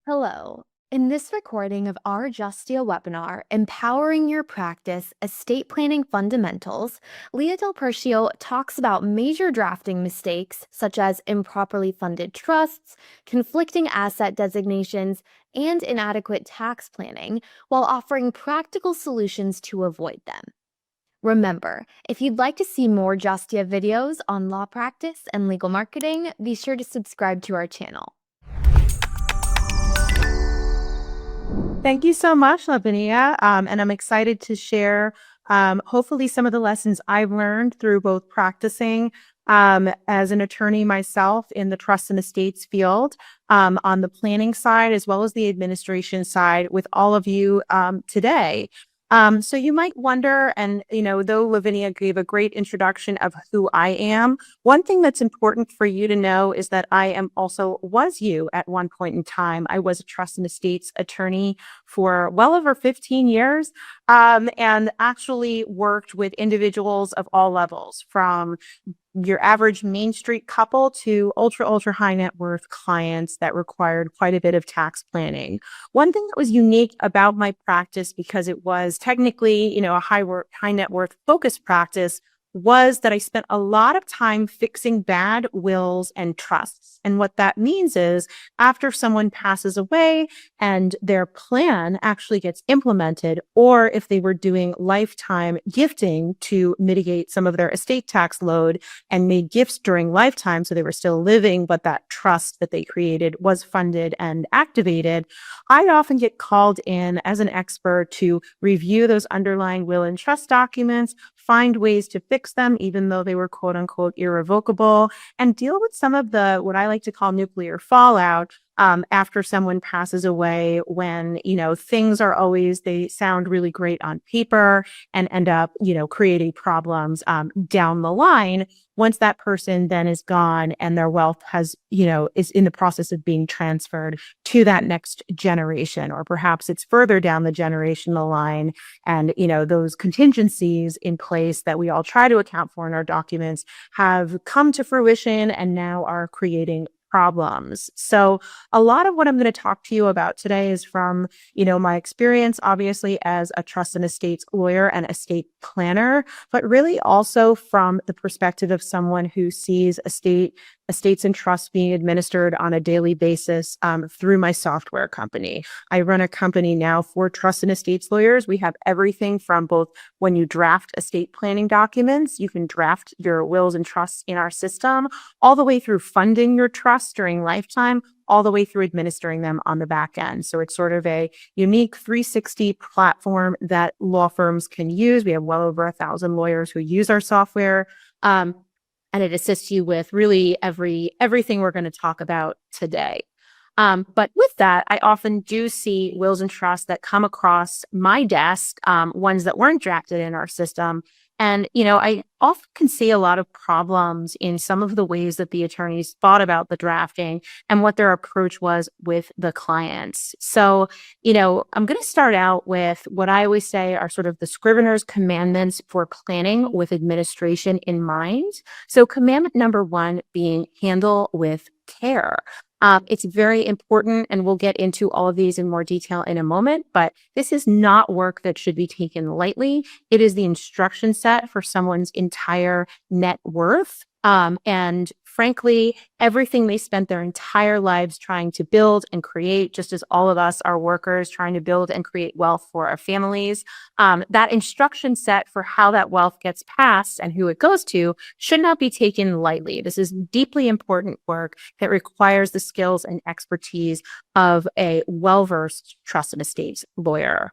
Hello. In this recording of our Justia webinar, Empowering Your Practice Estate Planning Fundamentals, Leah Del Percio talks about major drafting mistakes such as improperly funded trusts, conflicting asset designations, and inadequate tax planning, while offering practical solutions to avoid them. Remember, if you'd like to see more Justia videos on law practice and legal marketing, be sure to subscribe to our channel. Thank you so much, Lavinia. And I'm excited to share, hopefully, some of the lessons I've learned through both practicing as an attorney myself in the trust and estates field, on the planning side, as well as the administration side with all of you today. So you might wonder, and though Lavinia gave a great introduction of who I am, one thing that's important for you to know is that I was you at one point in time. I was a trust and estates attorney for well over 15 years, and actually worked with individuals of all levels, from your average Main Street couple to ultra high net worth clients that required quite a bit of tax planning. One thing that was unique about my practice, because it was technically, a high net worth focused practice, was that I spent a lot of time fixing bad wills and trusts. And what that means is after someone passes away and their plan actually gets implemented, or if they were doing lifetime gifting to mitigate some of their estate tax load and made gifts during lifetime, so they were still living, but that trust that they created was funded and activated, I'd often get called in as an expert to review those underlying will and trust documents, find ways to fix them, even though they were quote unquote irrevocable, and deal with some of the, what I like to call, nuclear fallout after someone passes away, when, things are always, they sound really great on paper and end up, creating problems down the line once that person then is gone and their wealth is in the process of being transferred to that next generation, or perhaps it's further down the generational line. And, those contingencies in place that we all try to account for in our documents have come to fruition and now are creating problems. So a lot of what I'm going to talk to you about today is from, my experience, obviously, as a trust and estates lawyer and estate planner, but really also from the perspective of someone who sees estates and trusts being administered on a daily basis through my software company. I run a company now for trust and estates lawyers. We have everything from both when you draft estate planning documents, you can draft your wills and trusts in our system, all the way through funding your trust during lifetime, all the way through administering them on the back end. So it's sort of a unique 360 platform that law firms can use. We have well over 1,000 lawyers who use our software. And it assists you with really everything we're going to talk about today. But with that, I often do see wills and trusts that come across my desk, ones that weren't drafted in our system. And, I often can see a lot of problems in some of the ways that the attorneys thought about the drafting and what their approach was with the clients. So, I'm going to start out with what I always say are sort of the Scrivener's commandments for planning with administration in mind. So commandment number 1 being handle with care. It's very important, and we'll get into all of these in more detail in a moment, but this is not work that should be taken lightly. It is the instruction set for someone's entire net worth. And frankly, everything they spent their entire lives trying to build and create, just as all of us are workers trying to build and create wealth for our families, that instruction set for how that wealth gets passed and who it goes to should not be taken lightly. This is deeply important work that requires the skills and expertise of a well-versed trust and estates lawyer.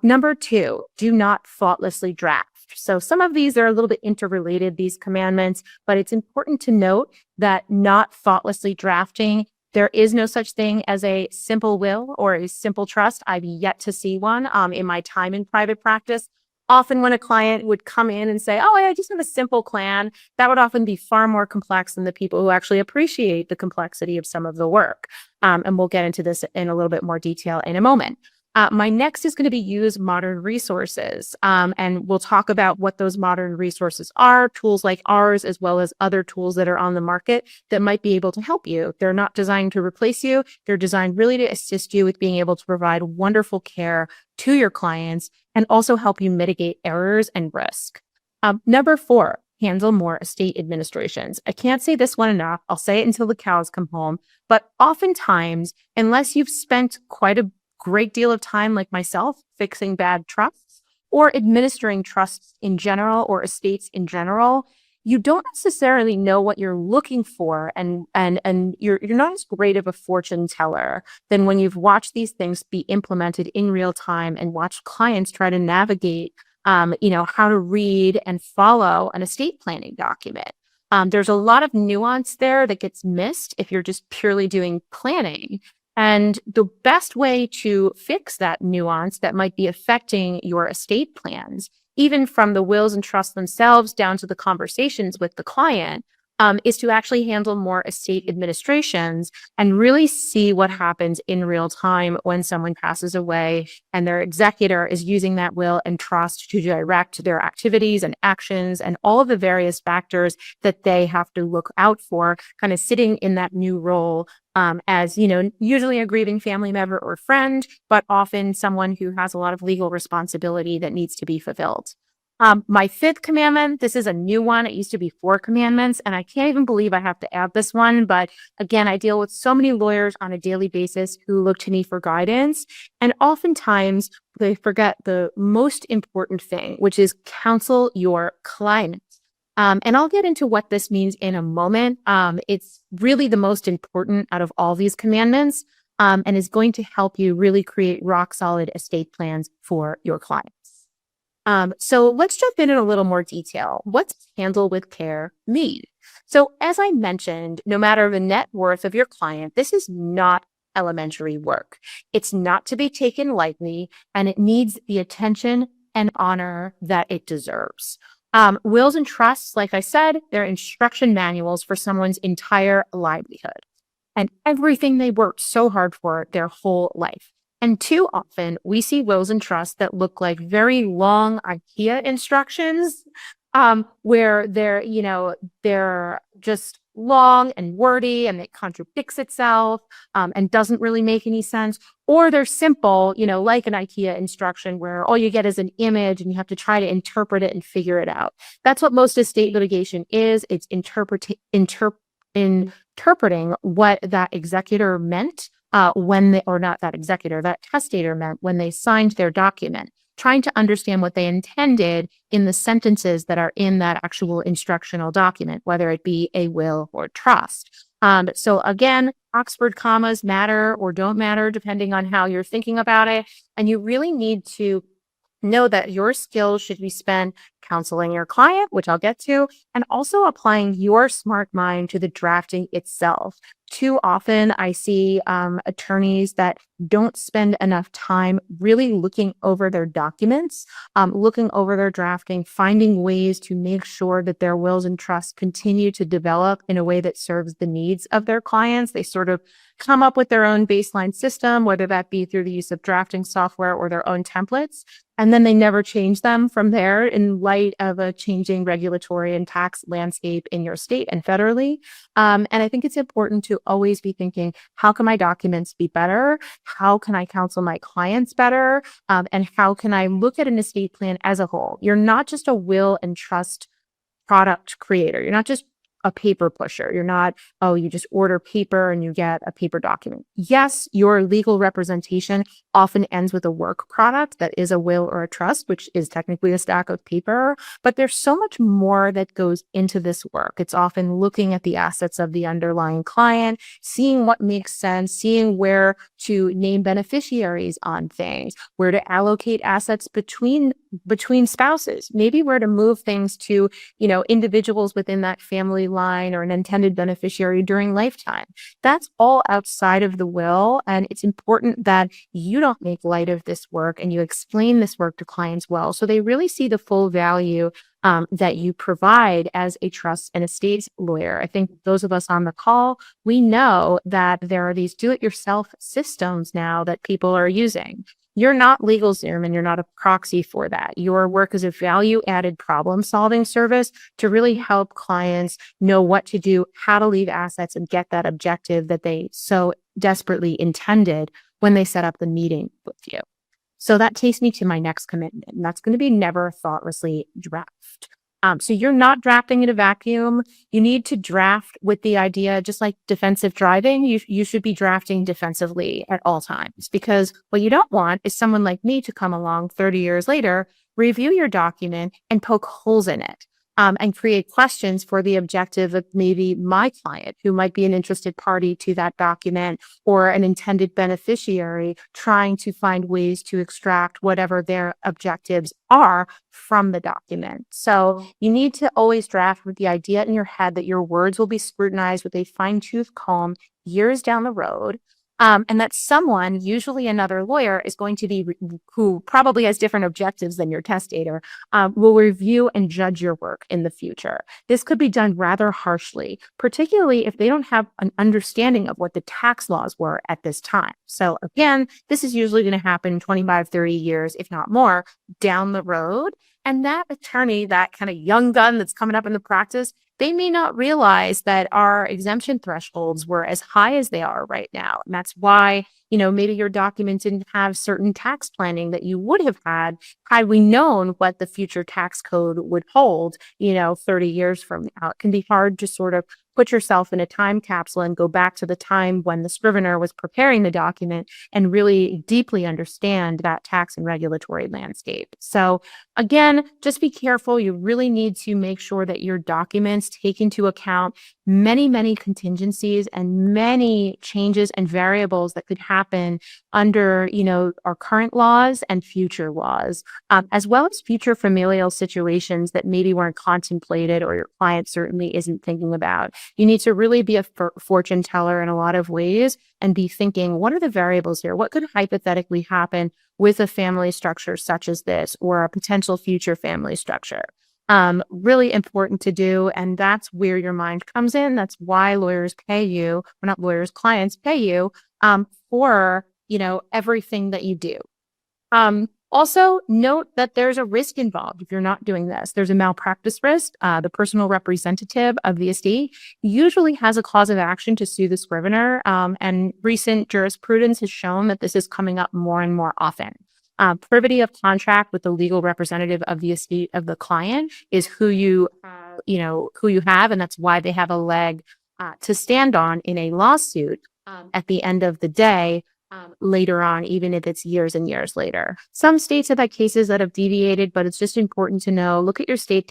Number 2, do not thoughtlessly draft. So some of these are a little bit interrelated, these commandments, but it's important to note that not thoughtlessly drafting, there is no such thing as a simple will or a simple trust. I've yet to see one in my time in private practice. Often when a client would come in and say, oh, I just have a simple plan, that would often be far more complex than the people who actually appreciate the complexity of some of the work. And we'll get into this in a little bit more detail in a moment. My next is going to be use modern resources. And we'll talk about what those modern resources are, tools like ours, as well as other tools that are on the market that might be able to help you. They're not designed to replace you. They're designed really to assist you with being able to provide wonderful care to your clients and also help you mitigate errors and risk. Number four, handle more estate administrations. I can't say this one enough. I'll say it until the cows come home. But oftentimes, unless you've spent quite a great deal of time, like myself, fixing bad trusts or administering trusts in general or estates in general, you don't necessarily know what you're looking for, and you're not as great of a fortune teller than when you've watched these things be implemented in real time and watched clients try to navigate how to read and follow an estate planning document. There's a lot of nuance there that gets missed if you're just purely doing planning. And the best way to fix that nuance that might be affecting your estate plans, even from the wills and trusts themselves down to the conversations with the client, is to actually handle more estate administrations and really see what happens in real time when someone passes away and their executor is using that will and trust to direct their activities and actions and all of the various factors that they have to look out for, kind of sitting in that new role as, usually a grieving family member or friend, but often someone who has a lot of legal responsibility that needs to be fulfilled. My fifth commandment, this is a new one. It used to be 4 commandments, and I can't even believe I have to add this one. But again, I deal with so many lawyers on a daily basis who look to me for guidance. And oftentimes they forget the most important thing, which is counsel your client. And I'll get into what this means in a moment. It's really the most important out of all these commandments, and is going to help you really create rock solid estate plans for your clients. So let's jump in a little more detail. What's handle with care mean? So as I mentioned, no matter the net worth of your client, this is not elementary work. It's not to be taken lightly, and it needs the attention and honor that it deserves. Wills and trusts, like I said, they're instruction manuals for someone's entire livelihood and everything they worked so hard for their whole life. And too often we see wills and trusts that look like very long IKEA instructions, where they're just long and wordy and it contradicts itself, and doesn't really make any sense. Or they're simple, like an IKEA instruction where all you get is an image and you have to try to interpret it and figure it out. That's what most estate litigation is. It's interpreting what that executor meant that testator meant when they signed their document, trying to understand what they intended in the sentences that are in that actual instructional document, whether it be a will or trust. So again, Oxford commas matter or don't matter depending on how you're thinking about it. And you really need to know that your skills should be spent counseling your client, which I'll get to, and also applying your smart mind to the drafting itself. Too often I see attorneys that don't spend enough time really looking over their documents, looking over their drafting, finding ways to make sure that their wills and trusts continue to develop in a way that serves the needs of their clients. They sort of come up with their own baseline system, whether that be through the use of drafting software or their own templates. And then they never change them from there in light of a changing regulatory and tax landscape in your state and federally. And I think it's important to always be thinking, how can my documents be better? How can I counsel my clients better? And how can I look at an estate plan as a whole? You're not just a will and trust product creator. You're not just a paper pusher. You're not, you just order paper and you get a paper document. Yes, your legal representation often ends with a work product that is a will or a trust, which is technically a stack of paper, but there's so much more that goes into this work. It's often looking at the assets of the underlying client, seeing what makes sense, seeing where to name beneficiaries on things, where to allocate assets between spouses, maybe where to move things to, individuals within that family line or an intended beneficiary during lifetime. That's all outside of the will. And it's important that you don't make light of this work and you explain this work to clients well, so they really see the full value that you provide as a trust and estate lawyer. I think those of us on the call, we know that there are these do-it-yourself systems now that people are using. You're not LegalZoom and you're not a proxy for that. Your work is a value added problem solving service to really help clients know what to do, how to leave assets and get that objective that they so desperately intended when they set up the meeting with you. So that takes me to my next commitment, and that's going to be never thoughtlessly draft. So you're not drafting in a vacuum. You need to draft with the idea, just like defensive driving, you should be drafting defensively at all times, because what you don't want is someone like me to come along 30 years later, review your document and poke holes in it. And create questions for the objective of maybe my client, who might be an interested party to that document or an intended beneficiary trying to find ways to extract whatever their objectives are from the document. So you need to always draft with the idea in your head that your words will be scrutinized with a fine-tooth comb years down the road. And that someone, usually another lawyer, is going to be who probably has different objectives than your testator, will review and judge your work in the future. This could be done rather harshly, particularly if they don't have an understanding of what the tax laws were at this time. So again, this is usually going to happen 25, 30 years, if not more, down the road. And that attorney, that kind of young gun that's coming up in the practice, they may not realize that our exemption thresholds were as high as they are right now. And that's why, maybe your document didn't have certain tax planning that you would have had we known what the future tax code would hold, 30 years from now. It can be hard to sort of put yourself in a time capsule and go back to the time when the scrivener was preparing the document and really deeply understand that tax and regulatory landscape. So again, just be careful. You really need to make sure that your documents take into account many, many contingencies and many changes and variables that could happen under, our current laws and future laws, as well as future familial situations that maybe weren't contemplated or your client certainly isn't thinking about. You need to really be a fortune teller in a lot of ways and be thinking, what are the variables here? What could hypothetically happen with a family structure such as this or a potential future family structure? Really important to do. And that's where your mind comes in. That's why lawyers pay you, or not lawyers, clients pay you for, everything that you do. Also note that there's a risk involved if you're not doing this. There's a malpractice risk. The personal representative of the estate usually has a cause of action to sue the scrivener. And recent jurisprudence has shown that this is coming up more and more often. Privity of contract with the legal representative of the estate of the client is who you have, and that's why they have a leg to stand on in a lawsuit at the end of the day. Later on, even if it's years and years later. Some states have had cases that have deviated, but it's just important to know, look at your state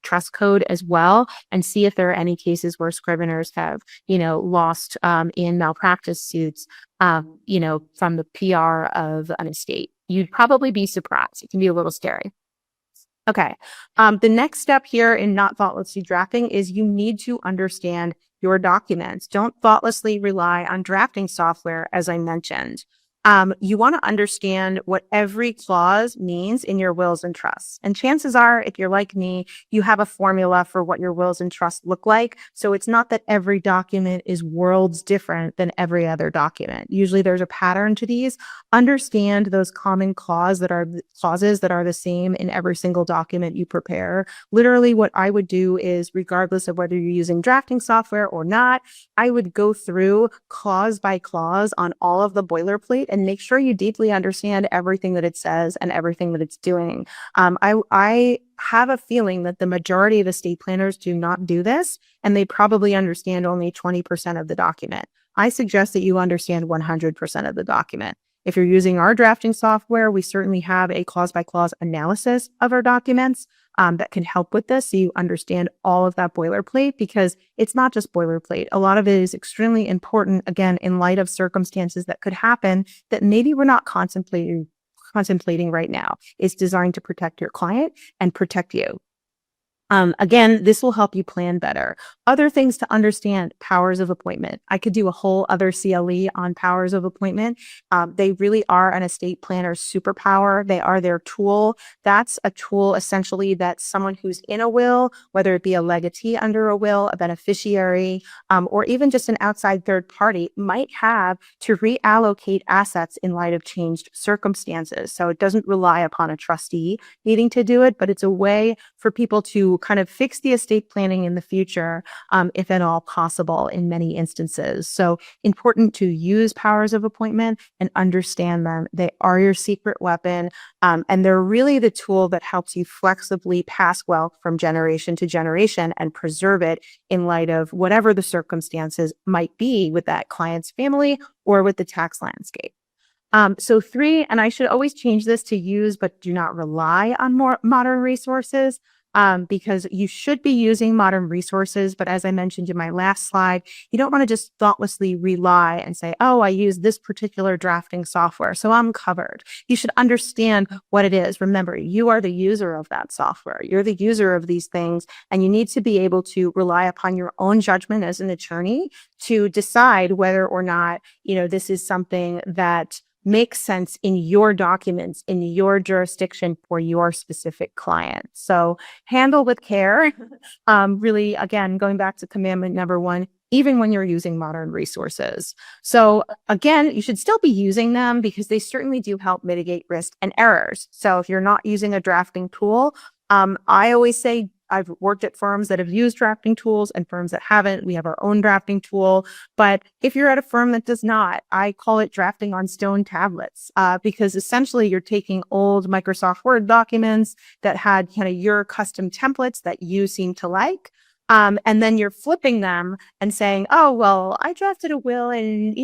trust code as well and see if there are any cases where scriveners have, lost in malpractice suits, from the PR of an estate. You'd probably be surprised. It can be a little scary. Okay. The next step here in not thoughtlessly drafting is you need to understand your documents. Don't thoughtlessly rely on drafting software, as I mentioned. You want to understand what every clause means in your wills and trusts. And chances are, if you're like me, you have a formula for what your wills and trusts look like. So it's not that every document is worlds different than every other document. Usually there's a pattern to these. Understand those common clauses that are the same in every single document you prepare. Literally what I would do is, regardless of whether you're using drafting software or not, I would go through clause by clause on all of the boilerplate and make sure you deeply understand everything that it says and everything that it's doing. I have a feeling that the majority of estate planners do not do this, and they probably understand only 20% of the document. I suggest that you understand 100% of the document. If you're using our drafting software, we certainly have a clause by clause analysis of our documents that can help with this, so you understand all of that boilerplate, because it's not just boilerplate. A lot of it is extremely important, again, in light of circumstances that could happen that maybe we're not contemplating right now. It's designed to protect your client and protect you. Again, this will help you plan better. Other things to understand: powers of appointment. I could do a whole other CLE on powers of appointment. They really are an estate planner's superpower. They are their tool. That's a tool essentially that someone who's in a will, whether it be a legatee under a will, a beneficiary, or even just an outside third party, might have to reallocate assets in light of changed circumstances. So it doesn't rely upon a trustee needing to do it, but it's a way for people to kind of fix the estate planning in the future, if at all possible, in many instances. So important to use powers of appointment and understand them. They are your secret weapon, and they're really the tool that helps you flexibly pass wealth from generation to generation and preserve it in light of whatever the circumstances might be with that client's family or with the tax landscape. So three, and I should always change this to use, but do not rely on more modern resources, because you should be using modern resources. But as I mentioned in my last slide, you don't want to just thoughtlessly rely and say, oh, I use this particular drafting software, so I'm covered. You should understand what it is. Remember, you are the user of that software. You're the user of these things, and you need to be able to rely upon your own judgment as an attorney to decide whether or not, this is something that makes sense in your documents, in your jurisdiction for your specific client. So handle with care. Really, again, going back to commandment number one, even when you're using modern resources. So again, you should still be using them because they certainly do help mitigate risk and errors. So if you're not using a drafting tool, I always say, I've worked at firms that have used drafting tools and firms that haven't. We have our own drafting tool. But if you're at a firm that does not, I call it drafting on stone tablets, because essentially you're taking old Microsoft Word documents that had kind of your custom templates that you seem to like. And then you're flipping them and saying, oh, well, I drafted a will in,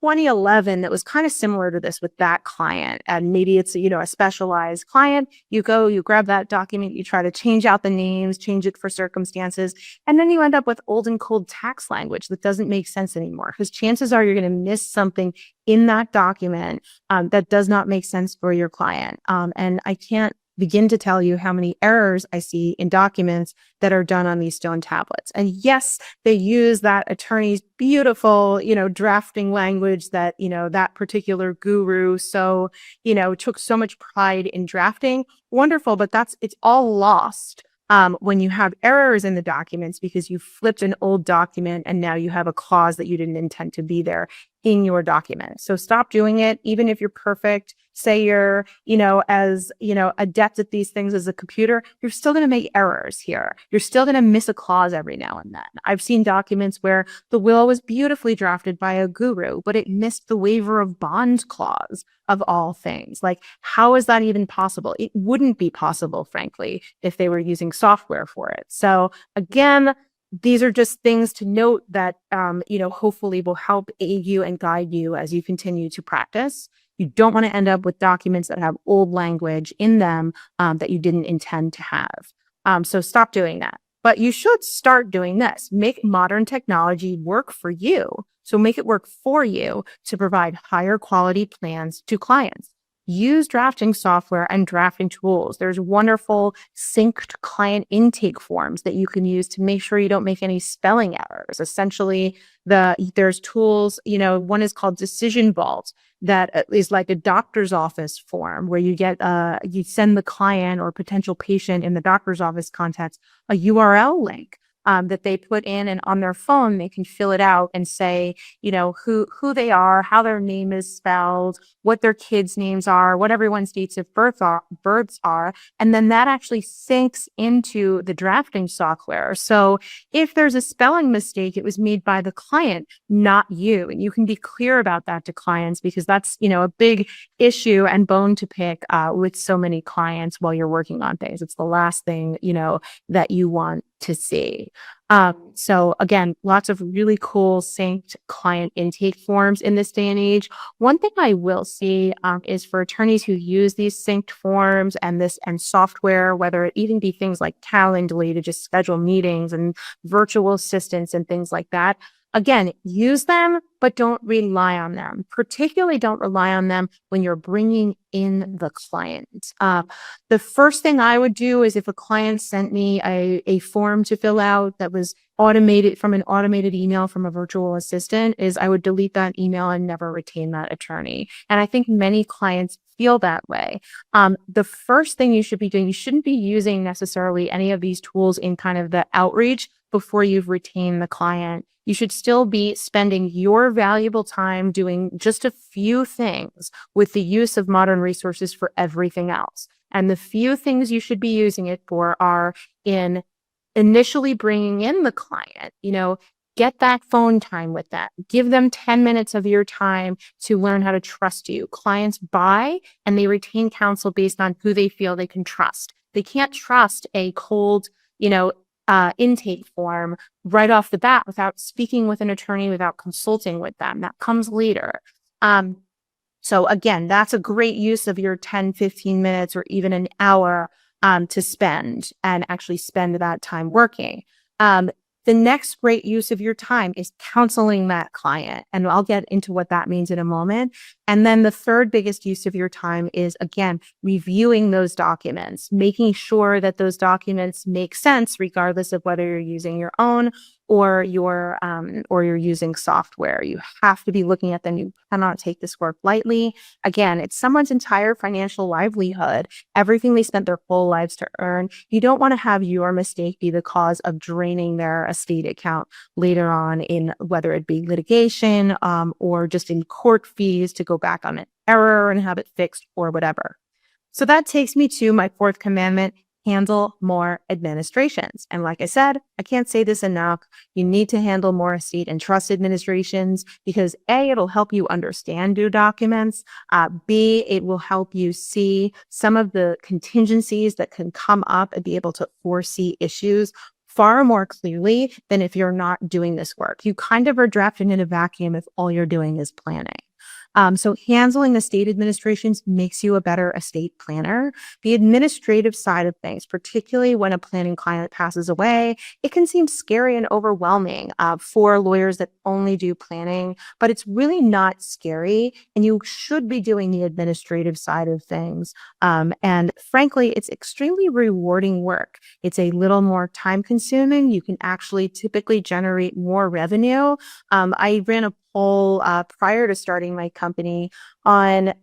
2011 that was kind of similar to this with that client. And maybe it's, a specialized client. You go, you grab that document, you try to change out the names, change it for circumstances. And then you end up with old and cold tax language that doesn't make sense anymore, because chances are you're going to miss something in that document that does not make sense for your client. And I can't begin to tell you how many errors I see in documents that are done on these stone tablets. And yes, they use that attorney's beautiful, drafting language that, that particular guru took so much pride in drafting. Wonderful, but it's all lost when you have errors in the documents because you flipped an old document and now you have a clause that you didn't intend to be there in your document. So stop doing it. Even if you're perfect, say you're, as, adept at these things as a computer, you're still going to make errors here. You're still going to miss a clause every now and then. I've seen documents where the will was beautifully drafted by a guru, but it missed the waiver of bond clause of all things. Like, how is that even possible? It wouldn't be possible, frankly, if they were using software for it. So again, these are just things to note that, hopefully will help aid you and guide you as you continue to practice. You don't want to end up with documents that have old language in them that you didn't intend to have. So stop doing that. But you should start doing this. Make modern technology work for you. So make it work for you to provide higher quality plans to clients. Use drafting software and drafting tools. There's wonderful synced client intake forms that you can use to make sure you don't make any spelling errors. Essentially, there's tools, one is called Decision Vault, that is like a doctor's office form where you send the client or potential patient in the doctor's office context a URL link that they put in, and on their phone they can fill it out and say, who they are, how their name is spelled, what their kids' names are, what everyone's dates of births are, and then that actually syncs into the drafting software. So if there's a spelling mistake, it was made by the client, not you, and you can be clear about that to clients, because that's a big issue and bone to pick with so many clients while you're working on things. It's the last thing that you want to see. So again, lots of really cool synced client intake forms in this day and age. One thing I will see is for attorneys who use these synced forms and software, whether it even be things like Calendly to just schedule meetings and virtual assistants and things like that. Again, use them, but don't rely on them. Particularly don't rely on them when you're bringing in the client. The first thing I would do is if a client sent me a form to fill out that was automated from an automated email from a virtual assistant, is I would delete that email and never retain that attorney. And I think many clients feel that way. The first thing you should be doing, you shouldn't be using necessarily any of these tools in kind of the outreach before you've retained the client. You should still be spending your valuable time doing just a few things with the use of modern resources for everything else. And the few things you should be using it for are in initially bringing in the client, get that phone time with them, give them 10 minutes of your time to learn how to trust you. Clients buy and they retain counsel based on who they feel they can trust. They can't trust a cold, intake form right off the bat without speaking with an attorney, without consulting with them. That comes later. Um, so again, that's a great use of your 10, 15 minutes or even an hour to spend and actually spend that time working. The next great use of your time is counseling that client. And I'll get into what that means in a moment. And then the third biggest use of your time is, again, reviewing those documents, making sure that those documents make sense, regardless of whether you're using your own or you're using software. You have to be looking at them. You cannot take this work lightly. Again, it's someone's entire financial livelihood, everything they spent their whole lives to earn. You don't want to have your mistake be the cause of draining their estate account later on in whether it be litigation or just in court fees to go back on an error and have it fixed or whatever. So that takes me to my fourth commandment: handle more administrations. And like I said, I can't say this enough. You need to handle more estate and trust administrations because A, it'll help you understand new documents. B, it will help you see some of the contingencies that can come up and be able to foresee issues far more clearly than if you're not doing this work. You kind of are drafting in a vacuum if all you're doing is planning. So handling estate administrations makes you a better estate planner. The administrative side of things, particularly when a planning client passes away, it can seem scary and overwhelming for lawyers that only do planning, but it's really not scary. And you should be doing the administrative side of things. And frankly, it's extremely rewarding work. It's a little more time consuming. You can actually typically generate more revenue. I ran a poll prior to starting my company on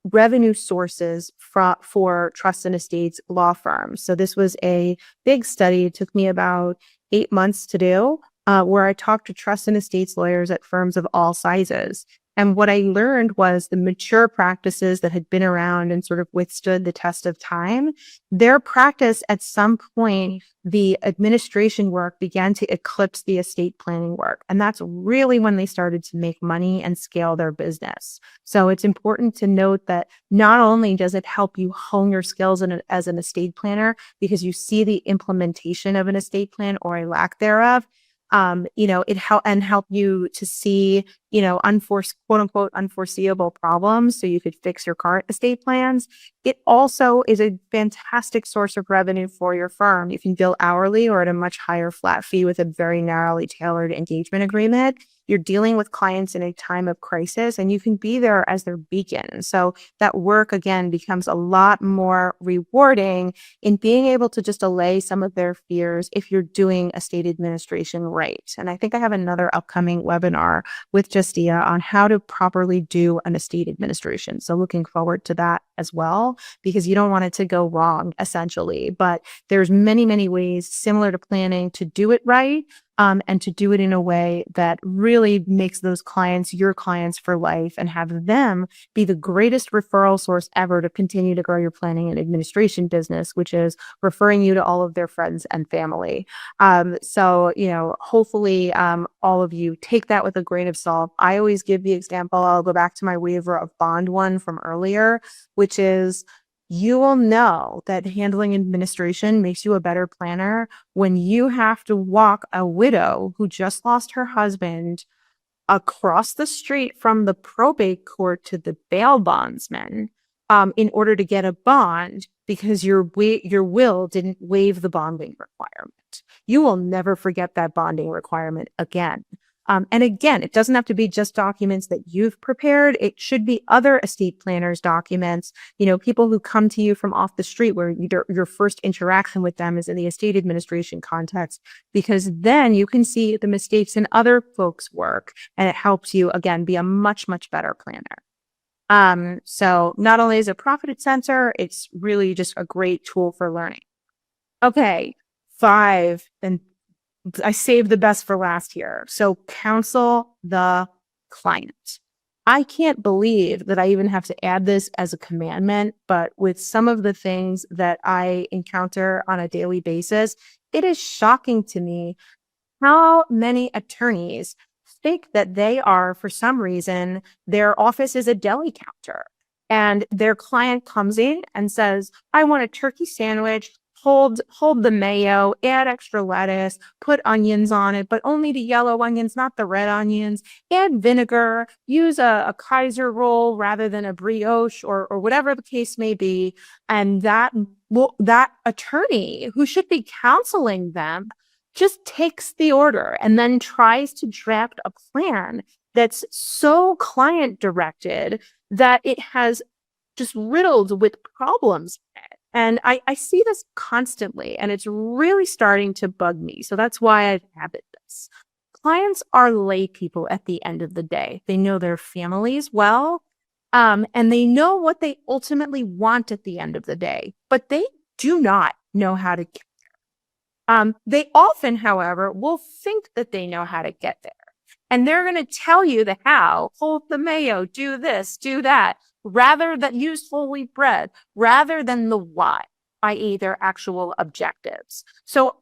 revenue sources for trust and estates law firms. So this was a big study. It took me about 8 months to do, where I talked to trust and estates lawyers at firms of all sizes. And what I learned was the mature practices that had been around and sort of withstood the test of time, their practice at some point, the administration work began to eclipse the estate planning work. And that's really when they started to make money and scale their business. So it's important to note that not only does it help you hone your skills as an estate planner because you see the implementation of an estate plan or a lack thereof, help you to see, quote unquote, unforeseeable problems so you could fix your current estate plans. It also is a fantastic source of revenue for your firm. You can bill hourly or at a much higher flat fee with a very narrowly tailored engagement agreement. You're dealing with clients in a time of crisis and you can be there as their beacon. So that work again becomes a lot more rewarding in being able to just allay some of their fears if you're doing estate administration right. And I think I have another upcoming webinar with Justia on how to properly do an estate administration. So looking forward to that as well, because you don't want it to go wrong essentially. But there's many, many ways similar to planning to do it right. And to do it in a way that really makes those clients your clients for life and have them be the greatest referral source ever to continue to grow your planning and administration business, which is referring you to all of their friends and family. Hopefully all of you take that with a grain of salt. I always give the example, I'll go back to my waiver of bond one from earlier, which is you will know that handling administration makes you a better planner when you have to walk a widow who just lost her husband across the street from the probate court to the bail bondsman in order to get a bond because your will didn't waive the bonding requirement. You will never forget that bonding requirement again. And again, it doesn't have to be just documents that you've prepared. It should be other estate planners' documents, people who come to you from off the street where your first interaction with them is in the estate administration context, because then you can see the mistakes in other folks' work and it helps you, again, be a much, much better planner. So not only is it profit sensor, it's really just a great tool for learning. Okay, 5, and I saved the best for last here. So counsel the client. I can't believe that I even have to add this as a commandment, but with some of the things that I encounter on a daily basis, it is shocking to me how many attorneys think that they are, for some reason, their office is a deli counter and their client comes in and says, I want a turkey sandwich, hold the mayo, add extra lettuce, put onions on it, but only the yellow onions, not the red onions, add vinegar, use a Kaiser roll rather than a brioche or whatever the case may be. And that attorney who should be counseling them just takes the order and then tries to draft a plan that's so client directed that it has just riddled with problems. And I see this constantly, and it's really starting to bug me. So that's why I've added this. Clients are lay people at the end of the day. They know their families well, and they know what they ultimately want at the end of the day, but they do not know how to. They often, however, will think that they know how to get there. And they're going to tell you the how, hold the mayo, do this, do that, rather than use whole wheat bread, rather than the why, i.e. their actual objectives. So,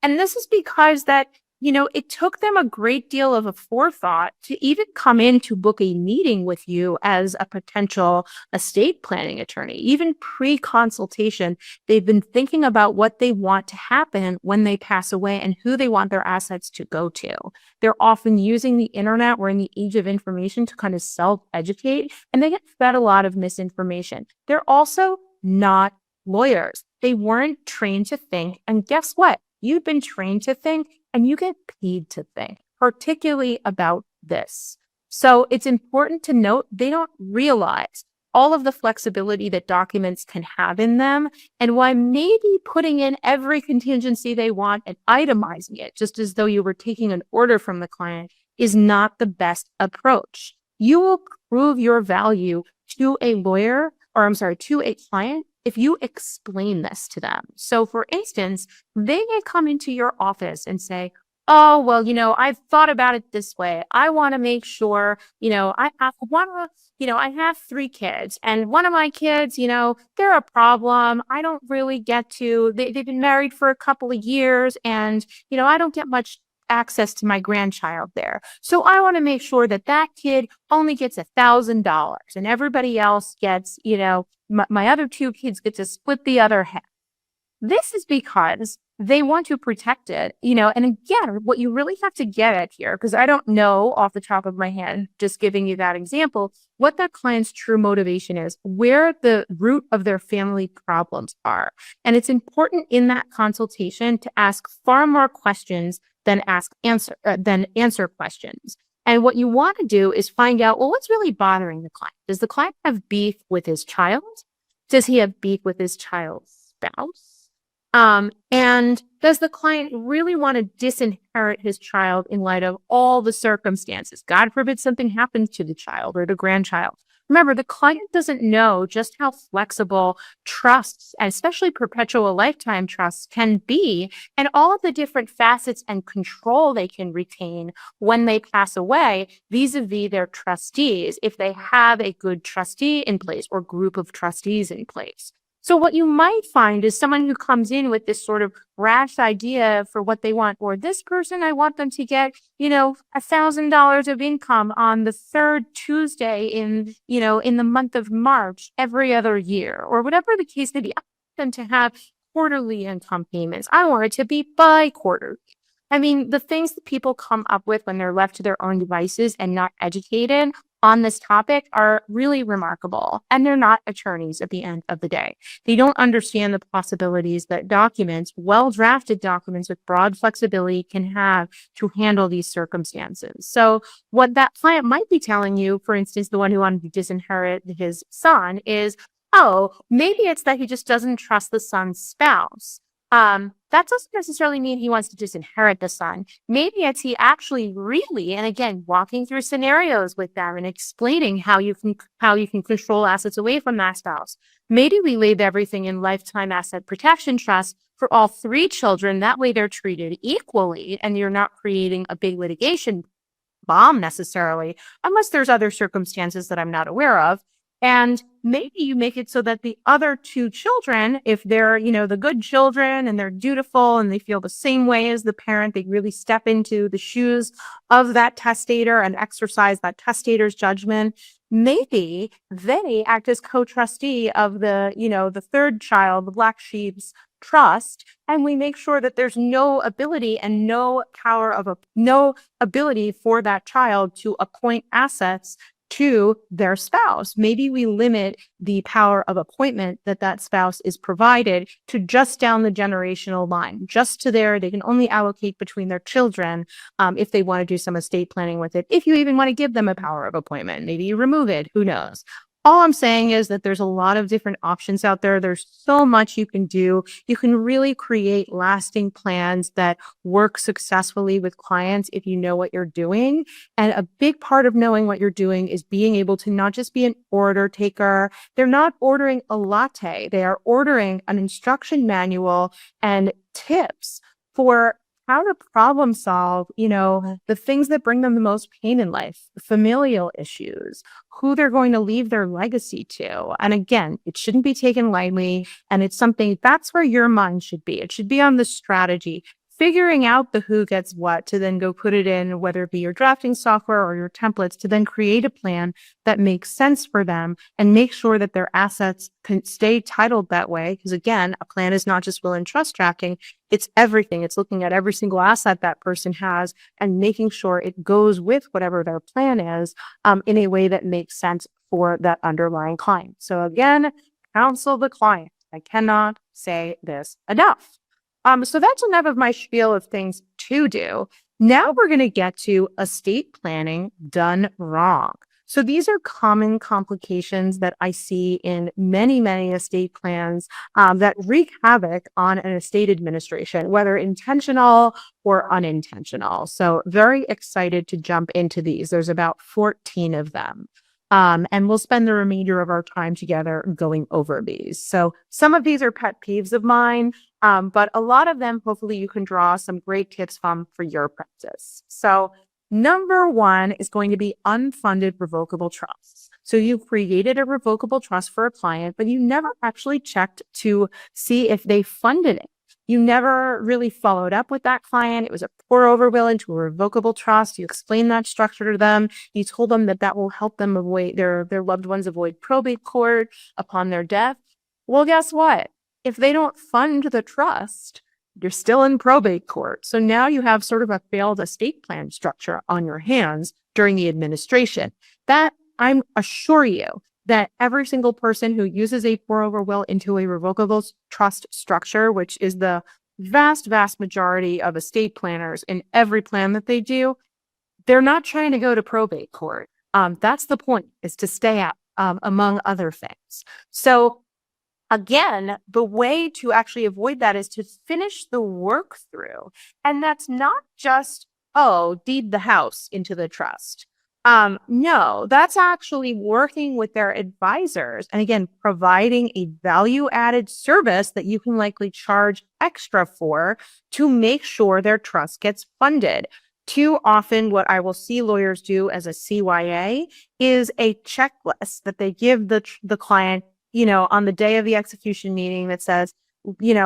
and this is because that, it took them a great deal of a forethought to even come in to book a meeting with you as a potential estate planning attorney. Even pre-consultation, they've been thinking about what they want to happen when they pass away and who they want their assets to go to. They're often using the internet. We're in the age of information to kind of self-educate, and they get fed a lot of misinformation. They're also not lawyers. They weren't trained to think. And guess what? You've been trained to think and you get paid to think, particularly about this. So it's important to note they don't realize all of the flexibility that documents can have in them and why maybe putting in every contingency they want and itemizing it, just as though you were taking an order from the client, is not the best approach. You will prove your value to a lawyer, to a client if you explain this to them. So for instance, they may come into your office and say, oh, well, I've thought about it this way. I want to make sure, I have 3 kids and one of my kids, they're a problem. I don't really get to, they've been married for a couple of years and, I don't get much access to my grandchild there. So I want to make sure that that kid only gets $1,000 and everybody else gets, my other 2 kids get to split the other half. This is because they want to protect it, and again, what you really have to get at here, because I don't know off the top of my head, just giving you that example, what that client's true motivation is, where the root of their family problems are. And it's important in that consultation to ask far more questions than answer questions. And what you want to do is find out, well, what's really bothering the client? Does the client have beef with his child? Does he have beef with his child's spouse? And does the client really want to disinherit his child in light of all the circumstances? God forbid something happens to the child or the grandchild. Remember, the client doesn't know just how flexible trusts, and especially perpetual lifetime trusts, can be, and all of the different facets and control they can retain when they pass away vis-a-vis their trustees, if they have a good trustee in place or group of trustees in place. So what you might find is someone who comes in with this sort of rash idea for what they want, or this person, I want them to get, $1,000 of income on the 3rd Tuesday in the month of March every other year, or whatever the case may be. I want them to have quarterly income payments. I want it to be bi-quarterly. I mean, the things that people come up with when they're left to their own devices and not educated on this topic are really remarkable, and they're not attorneys at the end of the day. They don't understand the possibilities that documents, well-drafted documents with broad flexibility, can have to handle these circumstances. So what that client might be telling you, for instance, the one who wanted to disinherit his son, is, oh, maybe it's that he just doesn't trust the son's spouse. That doesn't necessarily mean he wants to disinherit the son. Maybe it's he actually really, and again, walking through scenarios with them and explaining how you can control assets away from that spouse. Maybe we leave everything in lifetime asset protection trust for all three children. That way they're treated equally and you're not creating a big litigation bomb necessarily, unless there's other circumstances that I'm not aware of. And maybe you make it so that the other two children, if they're, the good children and they're dutiful and they feel the same way as the parent, they really step into the shoes of that testator and exercise that testator's judgment. Maybe they act as co-trustee of the third child, the black sheep's trust, and we make sure that there's no ability and no ability for that child to appoint assets to their spouse. Maybe we limit the power of appointment that spouse is provided to just down the generational line, just to they can only allocate between their children if they want to do some estate planning with it. If you even want to give them a power of appointment, maybe you remove it, who knows? All I'm saying is that there's a lot of different options out there. There's so much you can do. You can really create lasting plans that work successfully with clients if you know what you're doing. And a big part of knowing what you're doing is being able to not just be an order taker. They're not ordering a latte. They are ordering an instruction manual and tips for how to problem solve, the things that bring them the most pain in life, familial issues, who they're going to leave their legacy to. And again, it shouldn't be taken lightly. And it's something that's where your mind should be. It should be on the strategy, figuring out the who gets what to then go put it in, whether it be your drafting software or your templates, to then create a plan that makes sense for them and make sure that their assets can stay titled that way. Because again, a plan is not just will and trust drafting. It's everything. It's looking at every single asset that person has and making sure it goes with whatever their plan is in a way that makes sense for that underlying client. So again, counsel the client. I cannot say this enough. So that's enough of my spiel of things to do. Now we're going to get to estate planning done wrong. So these are common complications that I see in many, many estate plans that wreak havoc on an estate administration, whether intentional or unintentional. So very excited to jump into these. There's about 14 of them. And we'll spend the remainder of our time together going over these. So some of these are pet peeves of mine, but a lot of them, hopefully you can draw some great tips from for your practice. So number one is going to be unfunded revocable trusts. So you created a revocable trust for a client, but you never actually checked to see if they funded it. You never really followed up with that client. It was a pour over will into a revocable trust. You explained that structure to them. You told them that will help them avoid their loved ones avoid probate court upon their death. Well, guess what? If they don't fund the trust, you're still in probate court. So now you have sort of a failed estate plan structure on your hands during the administration. That I'm assure you that every single person who uses a pour over will into a revocable trust structure, which is the vast, vast majority of estate planners in every plan that they do, they're not trying to go to probate court. That's the point, is to stay out, among other things. So again, the way to actually avoid that is to finish the work through. And that's not just, deed the house into the trust. No, that's actually working with their advisors. And again, providing a value added service that you can likely charge extra for to make sure their trust gets funded. Too often, what I will see lawyers do as a CYA is a checklist that they give the client, on the day of the execution meeting that says,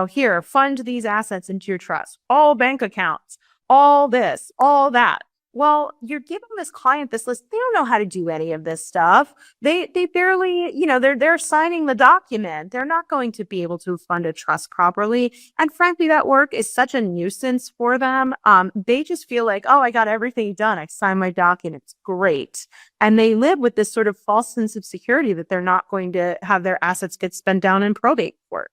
here, fund these assets into your trust, all bank accounts, all this, all that. Well, you're giving this client this list. They don't know how to do any of this stuff. They barely, they're signing the document. They're not going to be able to fund a trust properly. And frankly, that work is such a nuisance for them. They just feel like, oh, I got everything done. I signed my documents. Great. And they live with this sort of false sense of security that they're not going to have their assets get spent down in probate court.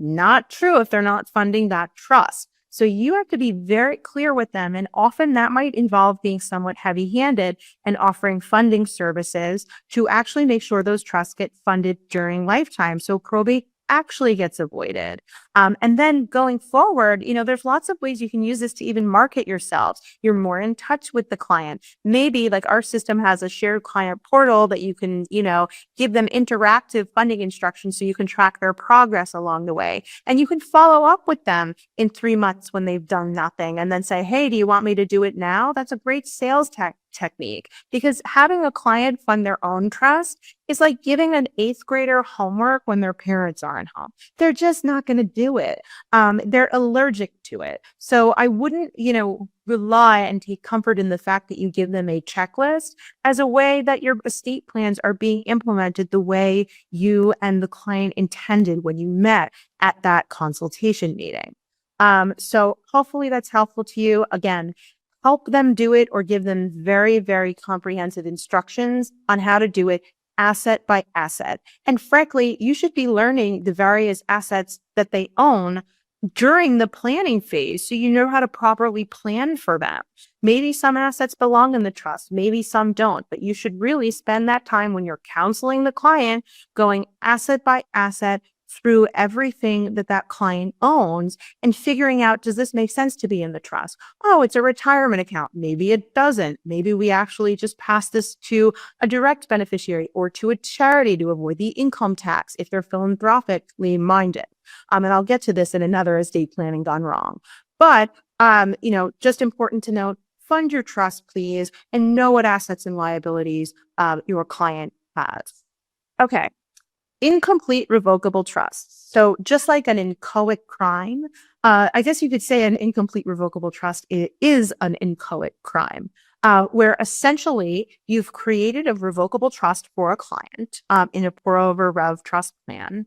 Not true if they're not funding that trust. So you have to be very clear with them. And often that might involve being somewhat heavy handed and offering funding services to actually make sure those trusts get funded during lifetime. So probate actually gets avoided. And then going forward, there's lots of ways you can use this to even market yourselves. You're more in touch with the client. Maybe like our system has a shared client portal that you can, give them interactive funding instructions so you can track their progress along the way. And you can follow up with them in 3 months when they've done nothing and then say, hey, do you want me to do it now? That's a great sales technique, because having a client fund their own trust is like giving an 8th grader homework when their parents aren't home. They're just not going to do it. They're allergic to it. So I wouldn't, rely and take comfort in the fact that you give them a checklist as a way that your estate plans are being implemented the way you and the client intended when you met at that consultation meeting. So hopefully that's helpful to you. Again, help them do it or give them very, very comprehensive instructions on how to do it asset by asset. And frankly, you should be learning the various assets that they own during the planning phase so you know how to properly plan for them. Maybe some assets belong in the trust, maybe some don't, but you should really spend that time when you're counseling the client going asset by asset through everything that client owns and figuring out, does this make sense to be in the trust? Oh, it's a retirement account. Maybe it doesn't. Maybe we actually just pass this to a direct beneficiary or to a charity to avoid the income tax if they're philanthropically minded. And I'll get to this in another estate planning gone wrong. But, just important to note, fund your trust, please, and know what assets and liabilities your client has. Okay. Incomplete revocable trust. So just like an inchoate crime, I guess you could say an incomplete revocable trust is an inchoate crime, where essentially you've created a revocable trust for a client in a pour over rev trust plan.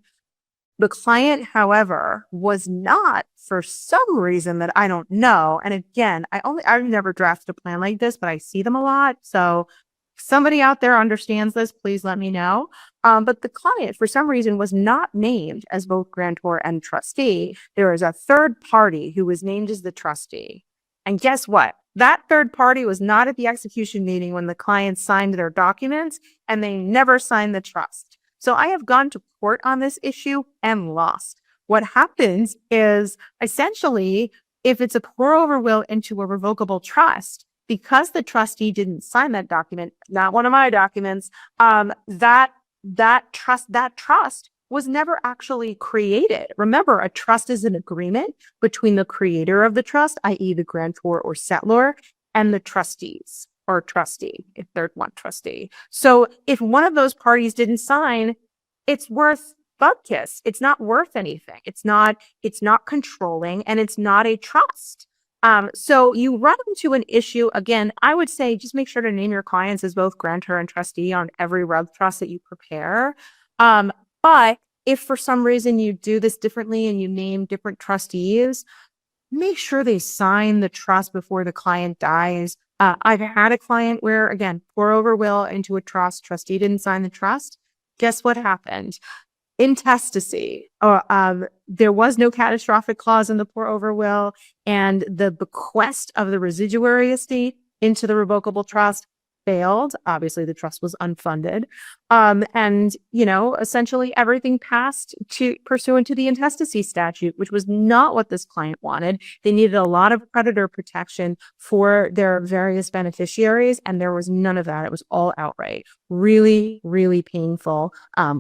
The client, however, was not, for some reason that I don't know. And again, I've never drafted a plan like this, but I see them a lot. So if somebody out there understands this, please let me know. But the client, for some reason, was not named as both grantor and trustee. There was a third party who was named as the trustee. And guess what? That third party was not at the execution meeting when the client signed their documents, and they never signed the trust. So I have gone to court on this issue and lost. What happens is essentially, if it's a pour over will into a revocable trust, because the trustee didn't sign that document, not one of my documents, that trust was never actually created. Remember, a trust is an agreement between the creator of the trust, i.e. the grantor or settlor, and the trustees or trustee, if there's one trustee. So if one of those parties didn't sign, it's worth bupkis. It's not worth anything. It's not controlling, and it's not a trust. So you run into an issue. Again, I would say just make sure to name your clients as both grantor and trustee on every rev trust that you prepare. But if for some reason you do this differently and you name different trustees, make sure they sign the trust before the client dies. I've had a client where, again, pour over will into a trust, trustee didn't sign the trust. Guess what happened? Intestacy. There was no catastrophic clause in the pour over will, and the bequest of the residuary estate into the revocable trust failed. Obviously, the trust was unfunded. And, essentially everything passed pursuant to the intestacy statute, which was not what this client wanted. They needed a lot of creditor protection for their various beneficiaries, and there was none of that. It was all outright. Really, really painful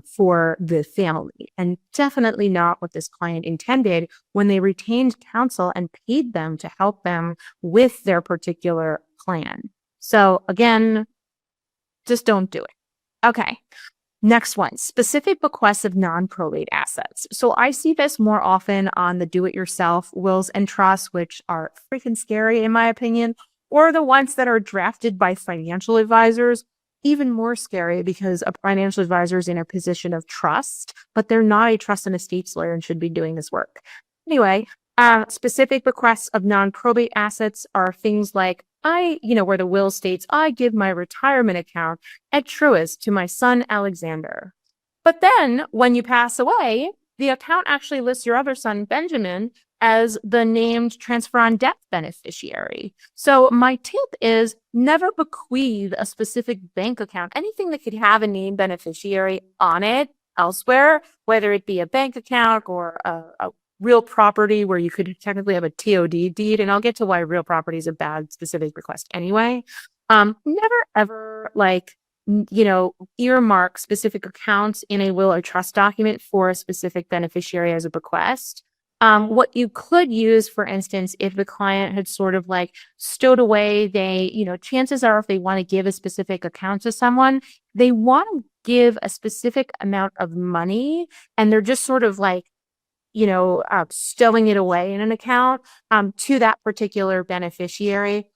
for the family, and definitely not what this client intended when they retained counsel and paid them to help them with their particular plan. So again, just don't do it. Okay. Next one, specific bequests of non-probate assets. So I see this more often on the do-it-yourself wills and trusts, which are freaking scary in my opinion, or the ones that are drafted by financial advisors. Even more scary because a financial advisor is in a position of trust, but they're not a trust and estates lawyer and should be doing this work. Anyway, specific bequests of non-probate assets are things like where the will states, I give my retirement account at truist to my son, Alexander. But then when you pass away, the account actually lists your other son, Benjamin, as the named transfer on death beneficiary. So my tip is never bequeath a specific bank account, anything that could have a named beneficiary on it elsewhere, whether it be a bank account or a real property where you could technically have a TOD deed. And I'll get to why real property is a bad specific request anyway. Never ever earmark specific accounts in a will or trust document for a specific beneficiary as a bequest. What you could use, for instance, if the client had sort of like stowed away, chances are if they want to give a specific account to someone, they want to give a specific amount of money and they're just sort of like, stowing it away in an account to that particular beneficiary,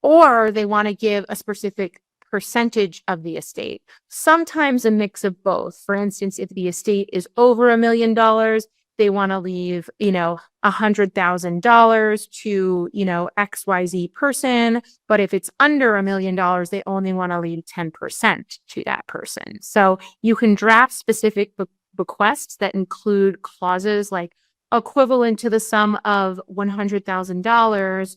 or they want to give a specific percentage of the estate. Sometimes a mix of both. For instance, if the estate is over $1 million, they want to leave, $100,000 to, XYZ person. But if it's under $1 million, they only want to leave 10% to that person. So you can draft specific bequests that include clauses like equivalent to the sum of $100,000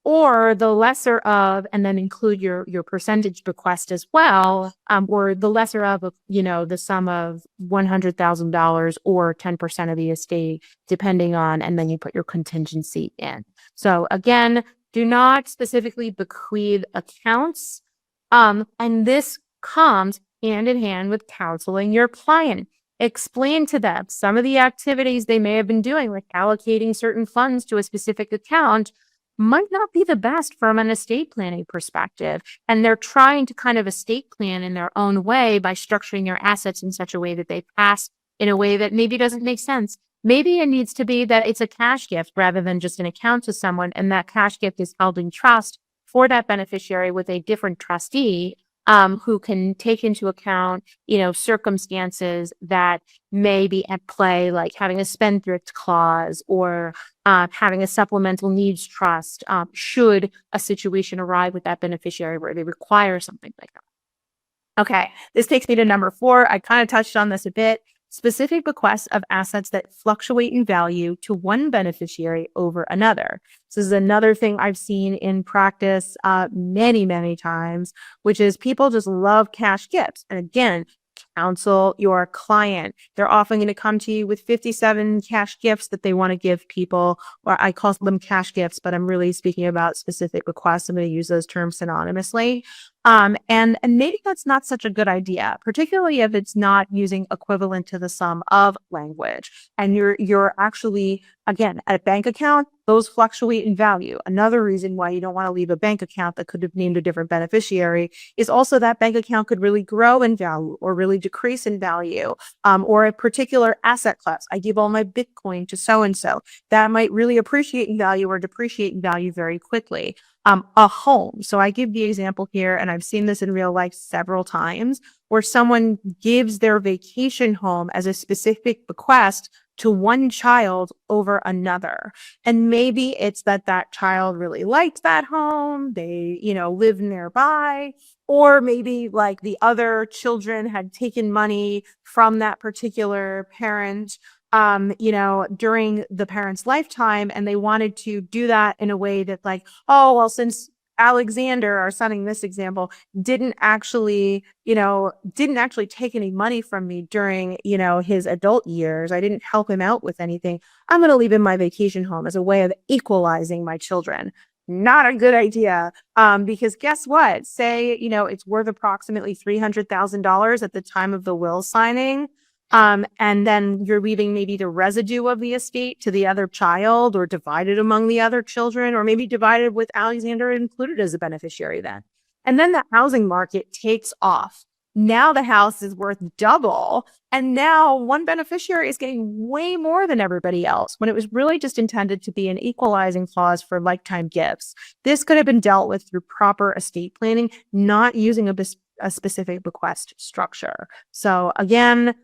or the lesser of, and then include your percentage bequest as well, or the lesser of, the sum of $100,000 or 10% of the estate, depending on, and then you put your contingency in. So again, do not specifically bequeath accounts. And this comes hand in hand with counseling your client. Explain to them some of the activities they may have been doing, like allocating certain funds to a specific account, might not be the best from an estate planning perspective. And they're trying to kind of estate plan in their own way by structuring their assets in such a way that they pass in a way that maybe doesn't make sense. Maybe it needs to be that it's a cash gift rather than just an account to someone, and that cash gift is held in trust for that beneficiary with a different trustee who can take into account, circumstances that may be at play, like having a spendthrift clause or having a supplemental needs trust should a situation arrive with that beneficiary where they require something like that. Okay, this takes me to number 4. I kind of touched on this a bit. Specific bequests of assets that fluctuate in value to one beneficiary over another. So this is another thing I've seen in practice many, many times, which is people just love cash gifts. And again, counsel your client. They're often going to come to you with 57 cash gifts that they want to give people, or I call them cash gifts, but I'm really speaking about specific requests. I'm going to use those terms synonymously. And maybe that's not such a good idea, particularly if it's not using equivalent to the sum of language. And you're actually, again, at a bank account, those fluctuate in value. Another reason why you don't want to leave a bank account that could have named a different beneficiary is also that bank account could really grow in value or really decrease in value, or a particular asset class. I give all my Bitcoin to so-and-so. That might really appreciate in value or depreciate in value very quickly. A home. So I give the example here, and I've seen this in real life several times, where someone gives their vacation home as a specific bequest to one child over another. And maybe it's that that child really liked that home. They, live nearby, or maybe like the other children had taken money from that particular parent during the parent's lifetime, and they wanted to do that in a way that like, oh, well, since Alexander, our son in this example, didn't actually take any money from me during, his adult years. I didn't help him out with anything. I'm going to leave him my vacation home as a way of equalizing my children. Not a good idea. Because guess what? Say, it's worth approximately $300,000 at the time of the will signing. And then you're leaving maybe the residue of the estate to the other child, or divided among the other children, or maybe divided with Alexander included as a beneficiary then. And then the housing market takes off. Now the house is worth double. And now one beneficiary is getting way more than everybody else when it was really just intended to be an equalizing clause for lifetime gifts. This could have been dealt with through proper estate planning, not using a specific bequest structure. So again,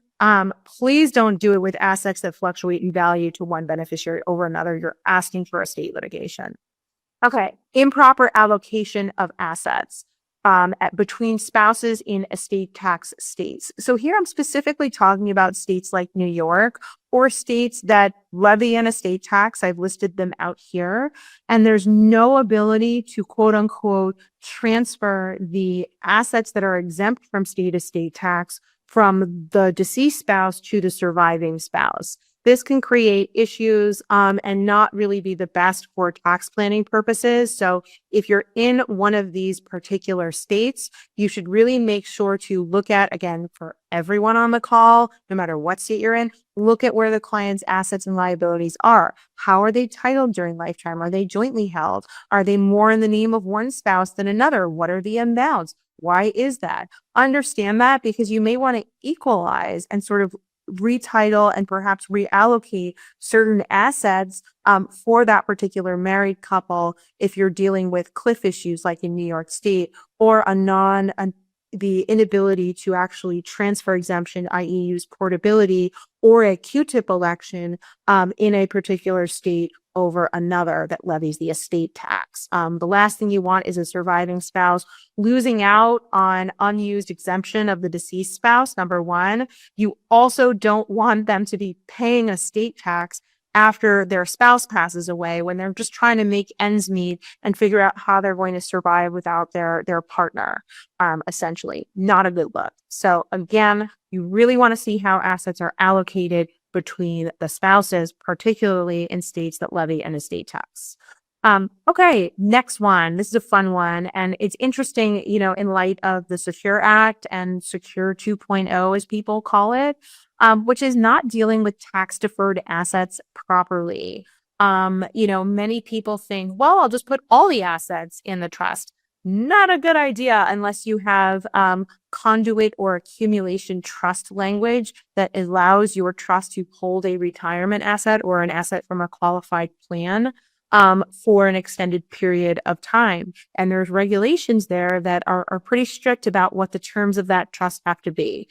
please don't do it with assets that fluctuate in value to one beneficiary over another. You're asking for estate litigation. Okay, improper allocation of assets between spouses in estate tax states. So here I'm specifically talking about states like New York or states that levy an estate tax. I've listed them out here. And there's no ability to quote unquote transfer the assets that are exempt from state estate tax from the deceased spouse to the surviving spouse. This can create issues and not really be the best for tax planning purposes. So if you're in one of these particular states, you should really make sure to look at, again, for everyone on the call, no matter what state you're in, look at where the client's assets and liabilities are. How are they titled during lifetime? Are they jointly held? Are they more in the name of one spouse than another? What are the amounts? Why is that? Understand that because you may want to equalize and sort of retitle and perhaps reallocate certain assets for that particular married couple if you're dealing with cliff issues like in New York State or the inability to actually transfer exemption, i.e. use portability or a Q-tip election in a particular state over another that levies the estate tax. The last thing you want is a surviving spouse losing out on unused exemption of the deceased spouse, number one. You also don't want them to be paying estate tax after their spouse passes away when they're just trying to make ends meet and figure out how they're going to survive without their partner, essentially. Not a good look. So again, you really want to see how assets are allocated between the spouses, particularly in states that levy an estate tax. Okay, next one. This is a fun one. And it's interesting, in light of the Secure Act and Secure 2.0, as people call it, which is not dealing with tax deferred assets properly. Many people think, well, I'll just put all the assets in the trust. Not a good idea unless you have conduit or accumulation trust language that allows your trust to hold a retirement asset or an asset from a qualified plan for an extended period of time. And there's regulations there that are pretty strict about what the terms of that trust have to be.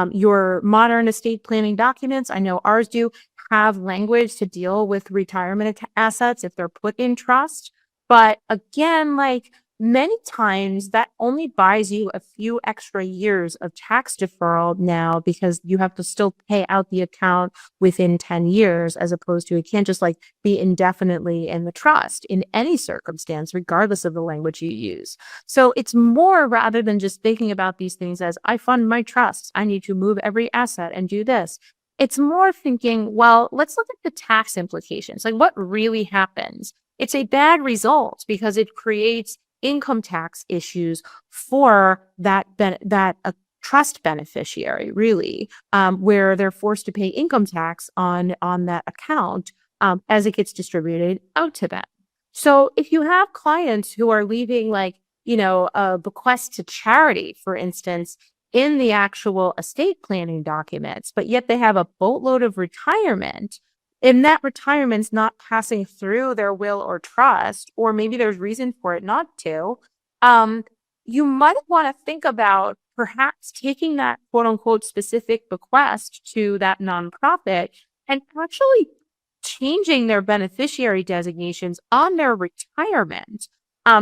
Your modern estate planning documents, I know ours do, have language to deal with retirement assets if they're put in trust. But again, many times that only buys you a few extra years of tax deferral now because you have to still pay out the account within 10 years, as opposed to it can't just be indefinitely in the trust in any circumstance, regardless of the language you use. So it's more rather than just thinking about these things as I fund my trusts, I need to move every asset and do this. It's more thinking, well, let's look at the tax implications. What really happens? It's a bad result because it creates income tax issues for that trust beneficiary, really, where they're forced to pay income tax on that account as it gets distributed out to them. So if you have clients who are leaving a bequest to charity, for instance, in the actual estate planning documents, but yet they have a boatload of retirement, and that retirement's not passing through their will or trust, or maybe there's reason for it not to, you might want to think about perhaps taking that quote unquote specific bequest to that nonprofit and actually changing their beneficiary designations on their retirement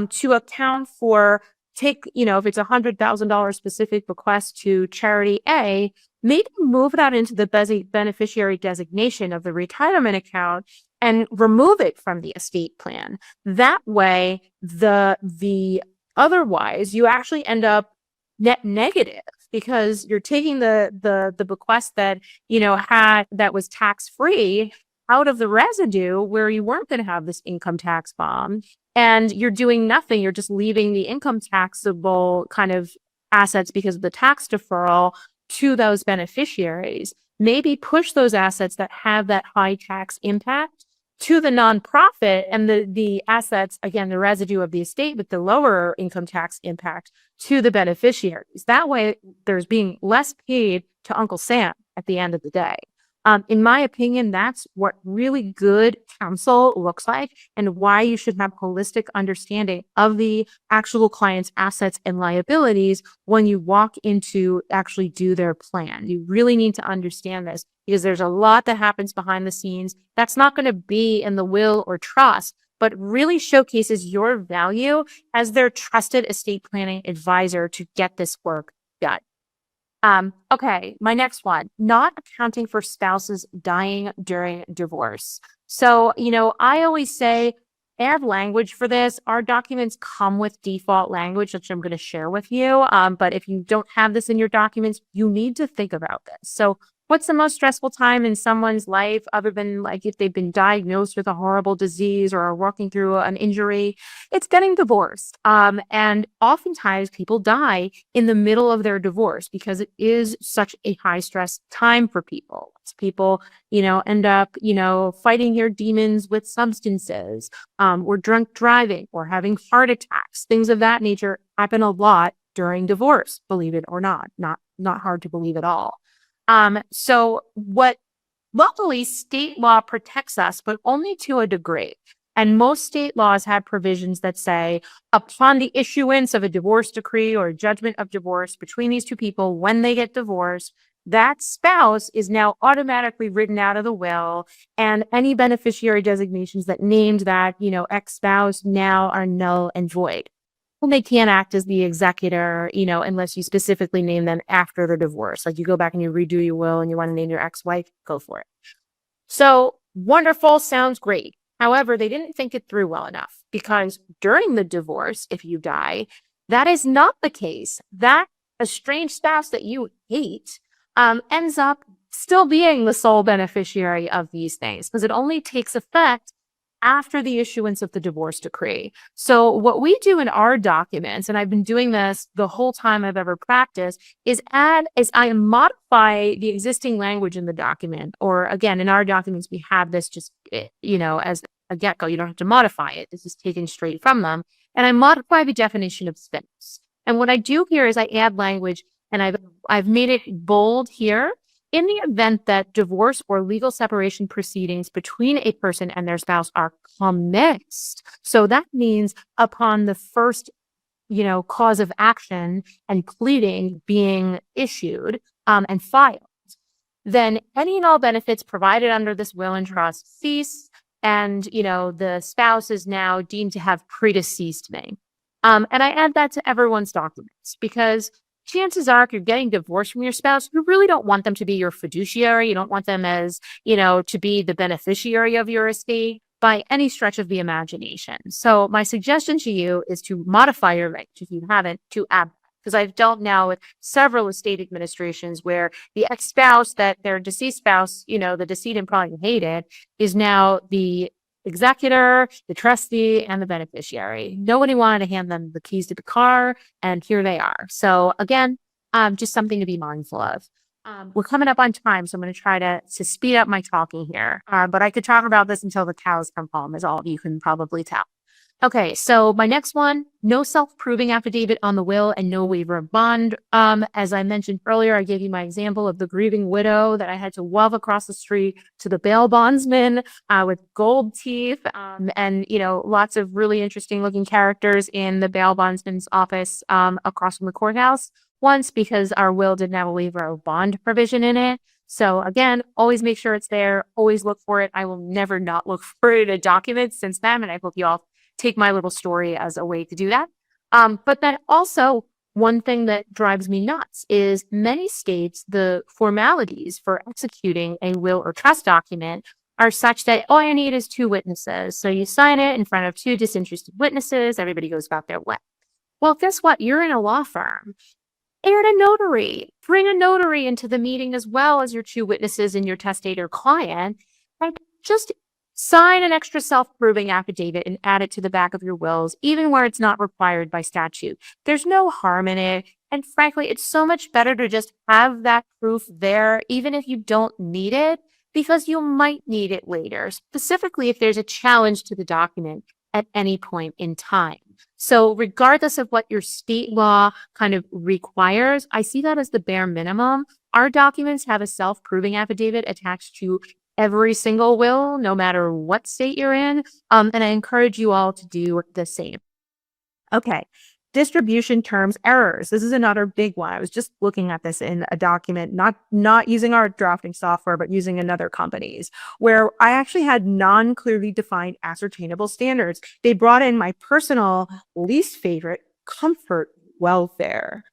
to account for if it's $100,000 specific bequest to charity A, maybe move that into the beneficiary designation of the retirement account and remove it from the estate plan. That way, the otherwise you actually end up net negative because you're taking the bequest that that was tax free out of the residue where you weren't going to have this income tax bomb, and you're doing nothing. You're just leaving the income taxable kind of assets because of the tax deferral to those beneficiaries. Maybe push those assets that have that high tax impact to the nonprofit, and the assets, again, the residue of the estate with the lower income tax impact to the beneficiaries. That way, there's being less paid to Uncle Sam at the end of the day. In my opinion, that's what really good counsel looks like, and why you should have holistic understanding of the actual client's assets and liabilities when you walk into actually do their plan. You really need to understand this, because there's a lot that happens behind the scenes that's not going to be in the will or trust, but really showcases your value as their trusted estate planning advisor to get this work done. Okay, my next one, not accounting for spouses dying during divorce. So, I always say add language for this. Our documents come with default language, which I'm going to share with you. But if you don't have this in your documents, you need to think about this. So, what's the most stressful time in someone's life, other than like if they've been diagnosed with a horrible disease or are working through an injury? It's getting divorced. And oftentimes people die in the middle of their divorce because it is such a high stress time for people. People, end up, fighting your demons with substances, or drunk driving, or having heart attacks. Things of that nature happen a lot during divorce, believe it or not. Not hard to believe at all. So what luckily state law protects us, but only to a degree. And most state laws have provisions that say, upon the issuance of a divorce decree or a judgment of divorce between these two people, when they get divorced, that spouse is now automatically written out of the will, and any beneficiary designations that named that, ex-spouse now are null and void. And they can't act as the executor, unless you specifically name them after the divorce. Like you go back and you redo your will and you want to name your ex-wife, go for it. So wonderful, sounds great. However, they didn't think it through well enough, because during the divorce, if you die, that is not the case. That estranged spouse that you hate ends up still being the sole beneficiary of these things, because it only takes effect after the issuance of the divorce decree. So what we do in our documents, and I've been doing this the whole time I've ever practiced, is I modify the existing language in the document. Or again, in our documents, we have this just, as a get-go. You don't have to modify it. This is taken straight from them. And I modify the definition of spouse. And what I do here is I add language, and I've made it bold here. In the event that divorce or legal separation proceedings between a person and their spouse are commenced. So that means upon the first, cause of action and pleading being issued and filed, then any and all benefits provided under this will and trust cease, and, the spouse is now deemed to have predeceased me. And I add that to everyone's documents, because chances are, if you're getting divorced from your spouse, you really don't want them to be your fiduciary. You don't want them as, to be the beneficiary of your estate by any stretch of the imagination. So my suggestion to you is to modify your language, if you haven't, to add, because I've dealt now with several estate administrations where the ex-spouse that their deceased spouse, the decedent probably hated, is now the executor, the trustee, and the beneficiary. Nobody wanted to hand them the keys to the car, and here they are. So again, just something to be mindful of. We're coming up on time, so I'm going to try to speed up my talking here. But I could talk about this until the cows come home, is all you can probably tell. Okay, so my next one, no self-proving affidavit on the will and no waiver of bond. As I mentioned earlier, I gave you my example of the grieving widow that I had to wove across the street to the bail bondsman with gold teeth, and, lots of really interesting looking characters in the bail bondsman's office across from the courthouse once, because our will didn't have a waiver of bond provision in it. So again, always make sure it's there. Always look for it. I will never not look for it in a document since then, and I hope you all take my little story as a way to do that. But then also, one thing that drives me nuts is many states, the formalities for executing a will or trust document are such that all you need is 2 witnesses. So you sign it in front of 2 disinterested witnesses. Everybody goes about their way. Well, guess what? You're in a law firm. Add a notary. Bring a notary into the meeting as well as your 2 witnesses and your testator client. And just sign an extra self-proving affidavit and add it to the back of your wills, even where it's not required by statute. There's no harm in it. And frankly, it's so much better to just have that proof there, even if you don't need it, because you might need it later, specifically if there's a challenge to the document at any point in time. So regardless of what your state law kind of requires, I see that as the bare minimum. Our documents have a self-proving affidavit attached to every single will, no matter what state you're in. And I encourage you all to do the same. Okay. Distribution terms errors. This is another big one. I was just looking at this in a document, not using our drafting software, but using another company's, where I actually had non-clearly defined ascertainable standards. They brought in my personal least favorite, comfort welfare.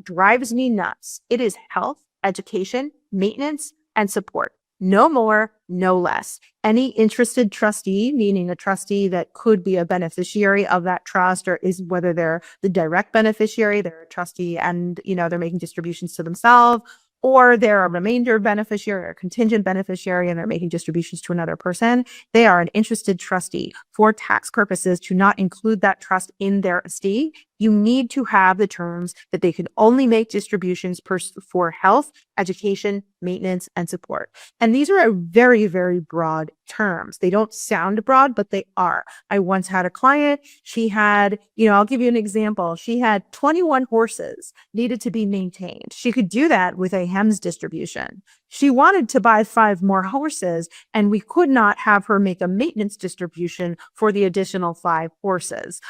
Drives me nuts. It is health, education, maintenance, and support. No more, no less. Any interested trustee, meaning a trustee that could be a beneficiary of that trust, or is whether they're the direct beneficiary, they're a trustee and, they're making distributions to themselves, or they're a remainder beneficiary or contingent beneficiary and they're making distributions to another person. They are an interested trustee. For tax purposes, to not include that trust in their estate, you need to have the terms that they can only make distributions for health, education, maintenance, and support. And these are very, very broad terms. They don't sound broad, but they are. I once had a client, she had, I'll give you an example. She had 21 horses needed to be maintained. She could do that with a HEMS distribution. She wanted to buy 5 more horses, and we could not have her make a maintenance distribution for the additional 5 horses.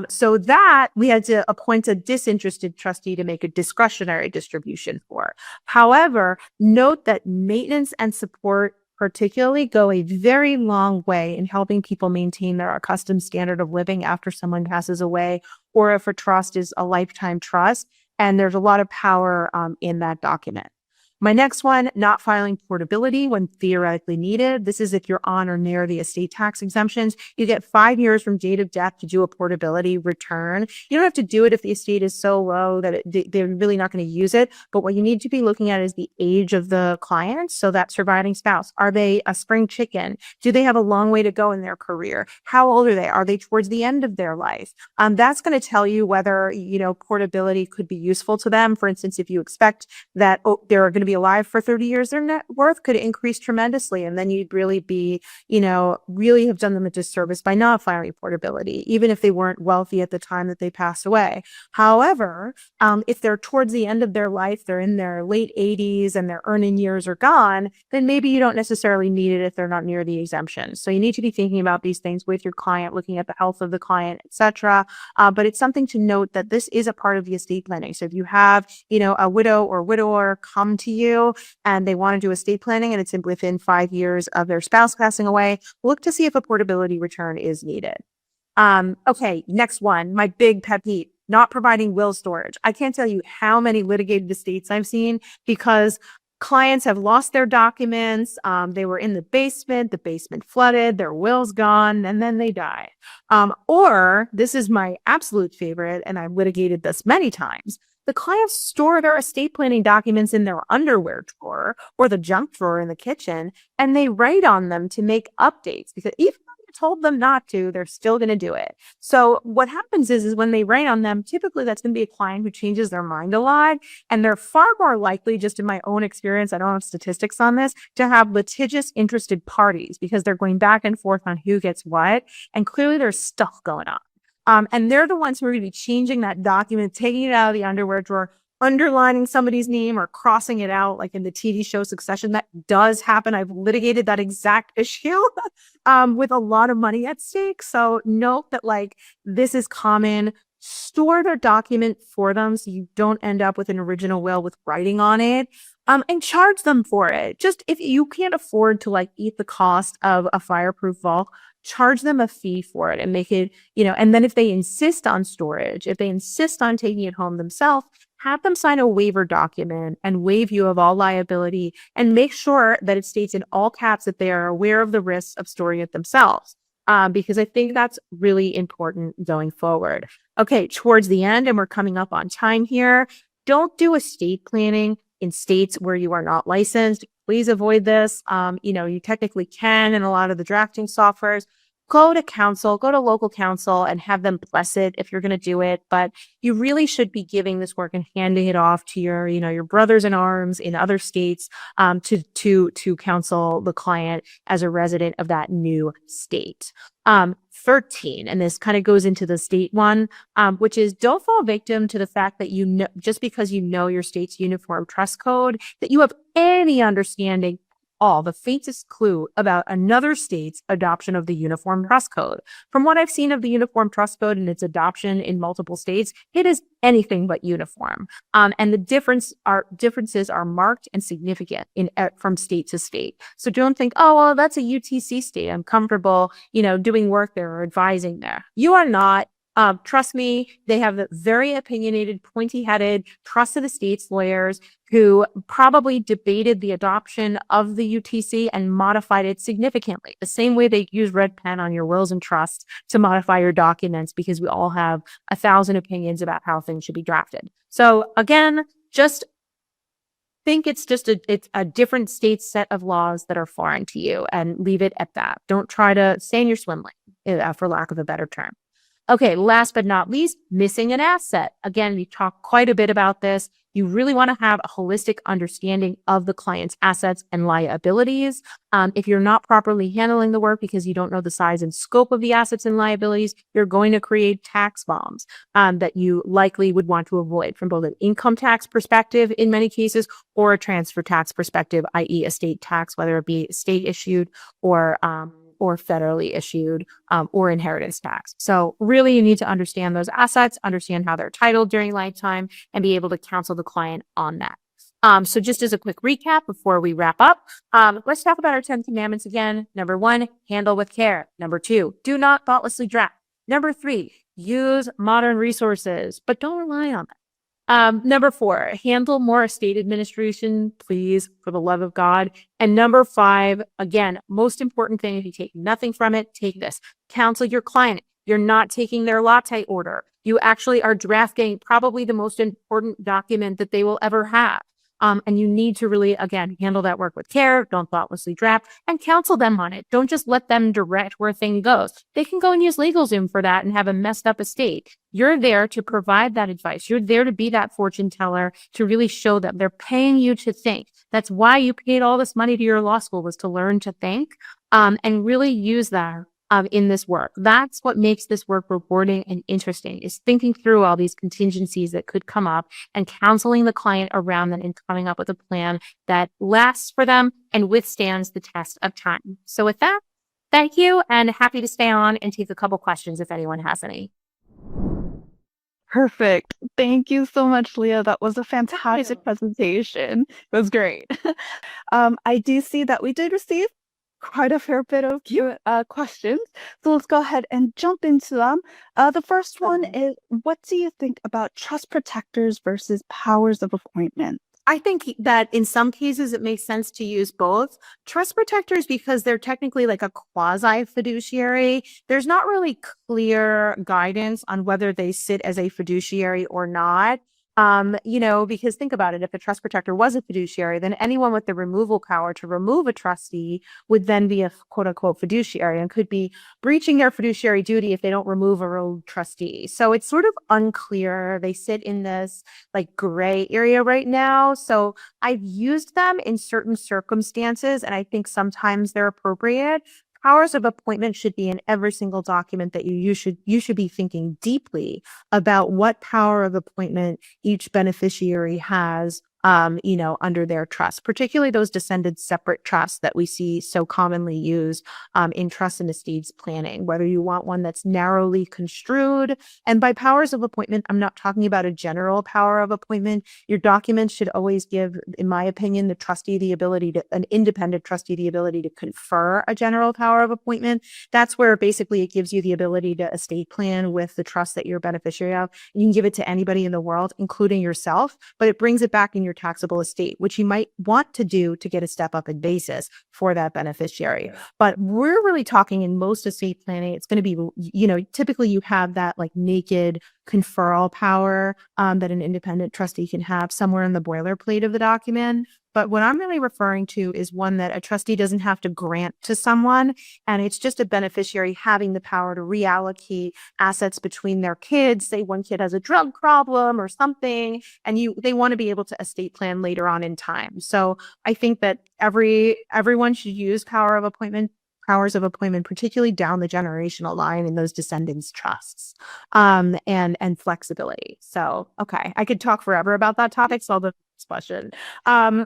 So that we had to appoint a disinterested trustee to make a discretionary distribution for. However, note that maintenance and support particularly go a very long way in helping people maintain their accustomed standard of living after someone passes away, or if a trust is a lifetime trust. And there's a lot of power in that document. My next one, not filing portability when theoretically needed. This is if you're on or near the estate tax exemptions. You get 5 years from date of death to do a portability return. You don't have to do it if the estate is so low that they're really not going to use it. But what you need to be looking at is the age of the client. So that surviving spouse. Are they a spring chicken? Do they have a long way to go in their career? How old are they? Are they towards the end of their life? That's going to tell you whether, portability could be useful to them. For instance, if you expect that they're going to be alive for 30 years, their net worth could increase tremendously. And then you'd really be, really have done them a disservice by not filing portability, even if they weren't wealthy at the time that they passed away. However, if they're towards the end of their life, they're in their late 80s and their earning years are gone, then maybe you don't necessarily need it if they're not near the exemption. So you need to be thinking about these things with your client, looking at the health of the client, etc. But it's something to note that this is a part of the estate planning. So if you have, a widow or widower come to you and they want to do estate planning and it's within 5 years of their spouse passing away, look to see if a portability return is needed. Okay, next one, my big pet peeve, not providing will storage. I can't tell you how many litigated estates I've seen because clients have lost their documents. They were in the basement flooded, their will's gone, and then they die. Or this is my absolute favorite, and I've litigated this many times. The clients store their estate planning documents in their underwear drawer or the junk drawer in the kitchen, and they write on them to make updates because even though you told them not to, they're still going to do it. So what happens is when they write on them, typically that's going to be a client who changes their mind a lot, and they're far more likely, just in my own experience, I don't have statistics on this, to have litigious interested parties because they're going back and forth on who gets what, and clearly there's stuff going on. And they're the ones who are going to be changing that document, taking it out of the underwear drawer, underlining somebody's name or crossing it out, like in the TV show Succession. That does happen. I've litigated that exact issue with a lot of money at stake. So note that this is common. Store their document for them so you don't end up with an original will with writing on it. And charge them for it. Just if you can't afford to eat the cost of a fireproof vault, charge them a fee for it and make it, and then if they insist on storage, if they insist on taking it home themselves, have them sign a waiver document and waive you of all liability and make sure that it states in all caps that they are aware of the risks of storing it themselves. Because I think that's really important going forward. Okay, towards the end, and we're coming up on time here, don't do estate planning in states where you are not licensed. Please avoid this. You technically can in a lot of the drafting softwares, go to council, go to local council and have them bless it if you're going to do it. But you really should be giving this work and handing it off to your, your brothers in arms in other states, to counsel the client as a resident of that new state. 13, and this kind of goes into the state one, which is don't fall victim to the fact that just because you know your state's uniform trust code, that you have any understanding all the faintest clue about another state's adoption of the Uniform Trust Code. From what I've seen of the Uniform Trust Code and its adoption in multiple states, it is anything but uniform. And the differences are marked and significant from state to state. So don't think, oh, well, that's a UTC state. I'm comfortable, doing work there or advising there. You are not. Trust me, they have the very opinionated, pointy-headed, trusted estates lawyers who probably debated the adoption of the UTC and modified it significantly. The same way they use red pen on your wills and trusts to modify your documents, because we all have 1,000 opinions about how things should be drafted. So again, just think it's just a different state set of laws that are foreign to you, and leave it at that. Don't try to stay in your swim lane, for lack of a better term. Okay, last but not least, missing an asset. Again, we talked quite a bit about this. You really want to have a holistic understanding of the client's assets and liabilities. If you're not properly handling the work because you don't know the size and scope of the assets and liabilities, you're going to create tax bombs that you likely would want to avoid from both an income tax perspective in many cases, or a transfer tax perspective, i.e. estate tax, whether it be state issued or federally issued, or inheritance tax. So really you need to understand those assets, understand how they're titled during lifetime, and be able to counsel the client on that. So just as a quick recap before we wrap up, let's talk about our 10 commandments again. Number 1, handle with care. Number 2, do not thoughtlessly draft. Number 3, use modern resources, but don't rely on them. Number 4, handle more estate administration, please, for the love of God. And number 5, again, most important thing, if you take nothing from it, take this. Counsel your client. You're not taking their latte order. You actually are drafting probably the most important document that they will ever have. And you need to really, again, handle that work with care. Don't thoughtlessly draft, and counsel them on it. Don't just let them direct where thing goes. They can go and use LegalZoom for that and have a messed up estate. You're there to provide that advice. You're there to be that fortune teller, to really show them they're paying you to think. That's why you paid all this money to your law school, was to learn to think, and really use that in this work. That's what makes this work rewarding and interesting, is thinking through all these contingencies that could come up and counseling the client around them and coming up with a plan that lasts for them and withstands the test of time. So with that, thank you, and happy to stay on and take a couple questions if anyone has any. Perfect. Thank you so much, Leah. That was a fantastic presentation. It was great. I do see that we did receive quite a fair bit of questions. So let's go ahead and jump into them. The first one is, what do you think about trust protectors versus powers of appointment? I think that in some cases it makes sense to use both. Trust protectors, because they're technically like a quasi fiduciary, there's not really clear guidance on whether they sit as a fiduciary or not. Because think about it, if a trust protector was a fiduciary, then anyone with the removal power to remove a trustee would then be a quote unquote fiduciary and could be breaching their fiduciary duty if they don't remove a rogue trustee. So it's sort of unclear. They sit in this like gray area right now. So I've used them in certain circumstances, and I think sometimes they're appropriate. Powers of appointment should be in every single document that you should be thinking deeply about what power of appointment each beneficiary has, under their trust, particularly those descended separate trusts that we see so commonly used in trust and estates planning, whether you want one that's narrowly construed. And by powers of appointment, I'm not talking about a general power of appointment. Your documents should always give, in my opinion, the trustee the ability to, an independent trustee, the ability to confer a general power of appointment. That's where basically it gives you the ability to estate plan with the trust that you're a beneficiary of. You can give it to anybody in the world, including yourself, but it brings it back in your taxable estate, which you might want to do to get a step up in basis for that beneficiary. But we're really talking in most estate planning, it's going to be, typically you have that like naked conferral power that an independent trustee can have somewhere in the boilerplate of the document. But what I'm really referring to is one that a trustee doesn't have to grant to someone, and it's just a beneficiary having the power to reallocate assets between their kids. Say one kid has a drug problem or something, and they want to be able to estate plan later on in time. So I think that everyone should use powers of appointment, particularly down the generational line in those descendants trusts, and flexibility. So, okay, I could talk forever about that topic. So I'll do this question.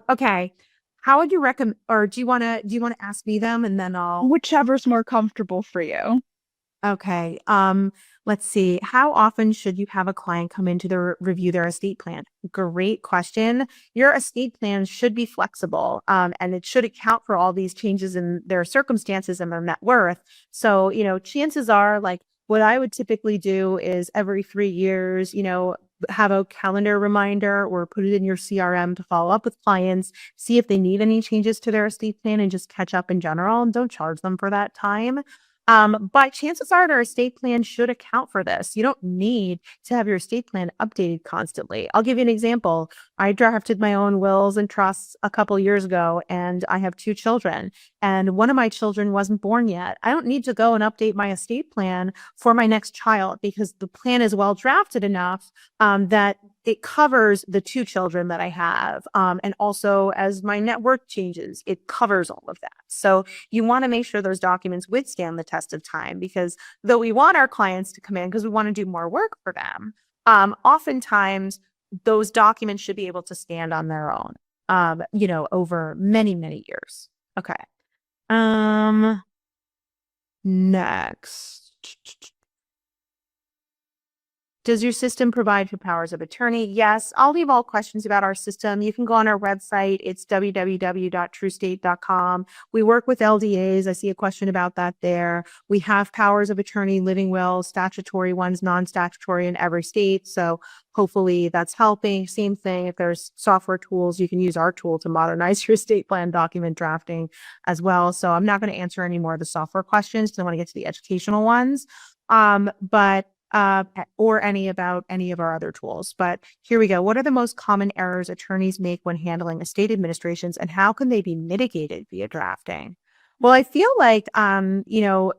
Okay, how would you recommend, or do you want to ask me them and then I'll? Whichever's more comfortable for you. Okay. Let's see. How often should you have a client come in to review their estate plan? Great question. Your estate plan should be flexible, and it should account for all these changes in their circumstances and their net worth. So, chances are, like, what I would typically do is every 3 years, have a calendar reminder or put it in your CRM to follow up with clients, see if they need any changes to their estate plan and just catch up in general, and don't charge them for that time. But chances are their estate plan should account for this. You don't need to have your estate plan updated constantly. I'll give you an example. I drafted my own wills and trusts a couple years ago, and I have 2 children, and one of my children wasn't born yet. I don't need to go and update my estate plan for my next child because the plan is well drafted enough that it covers the 2 children that I have. And also, as my net worth changes, it covers all of that. So you want to make sure those documents withstand the test of time, because though we want our clients to come in because we want to do more work for them, oftentimes those documents should be able to stand on their own, over many, many years. Okay. Next. Does your system provide for powers of attorney? Yes. I'll leave all questions about our system. You can go on our website. It's www.truestate.com. We work with LDAs. I see a question about that there. We have powers of attorney, living wills, statutory ones, non-statutory in every state. So hopefully that's helping. Same thing. If there's software tools, you can use our tool to modernize your estate plan document drafting as well. So I'm not going to answer any more of the software questions because I want to get to the educational ones. Or any of our other tools. But here we go. What are the most common errors attorneys make when handling estate administrations, and how can they be mitigated via drafting? Well, I feel like,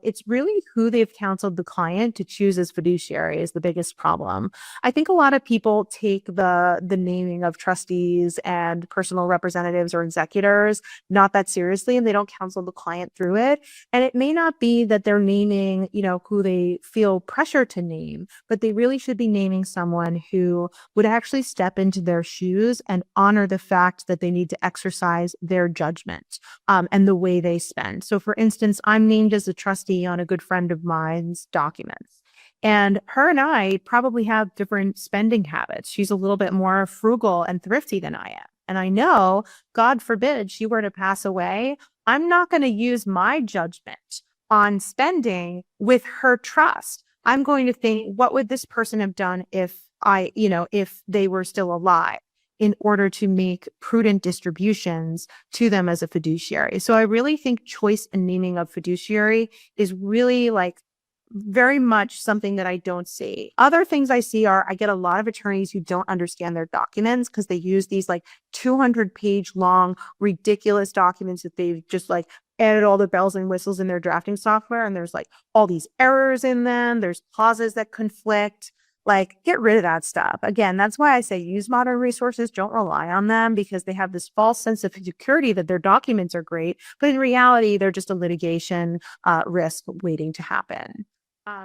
it's really who they've counseled the client to choose as fiduciary is the biggest problem. I think a lot of people take the naming of trustees and personal representatives or executors not that seriously, and they don't counsel the client through it. And it may not be that they're naming, who they feel pressure to name, but they really should be naming someone who would actually step into their shoes and honor the fact that they need to exercise their judgment, and the way they spend. So for instance, I'm named as a trustee on a good friend of mine's documents. And her and I probably have different spending habits. She's a little bit more frugal and thrifty than I am. And I know, God forbid, she were to pass away, I'm not going to use my judgment on spending with her trust. I'm going to think, what would this person have done if they were still alive, in order to make prudent distributions to them as a fiduciary. So I really think choice and naming of fiduciary is really very much something that I don't see. Other things I see are, I get a lot of attorneys who don't understand their documents because they use these 200-page long, ridiculous documents that they've just added all the bells and whistles in their drafting software. And there's all these errors in them. There's clauses that conflict. Get rid of that stuff. Again, that's why I say use modern resources. Don't rely on them, because they have this false sense of security that their documents are great, but in reality, they're just a litigation risk waiting to happen.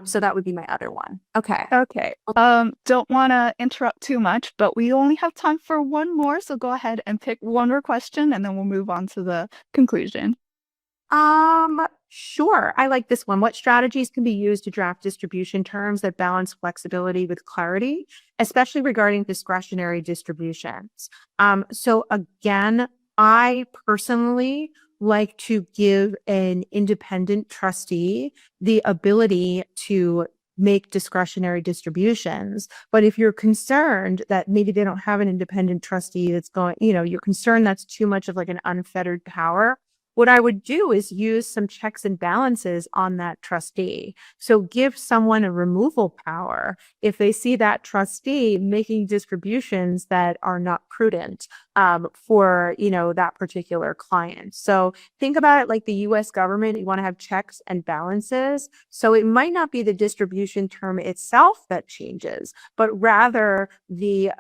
So that would be my other one. Okay. Okay. Don't want to interrupt too much, but we only have time for one more. So go ahead and pick one more question, and then we'll move on to the conclusion. Sure. I like this one. What strategies can be used to draft distribution terms that balance flexibility with clarity, especially regarding discretionary distributions? So again, I personally like to give an independent trustee the ability to make discretionary distributions. But if you're concerned that maybe they don't have an independent trustee that's going, you're concerned that's too much of an unfettered power, what I would do is use some checks and balances on that trustee. So give someone a removal power if they see that trustee making distributions that are not prudent for, that particular client. So think about it like the US government. You want to have checks and balances. So it might not be the distribution term itself that changes, but rather the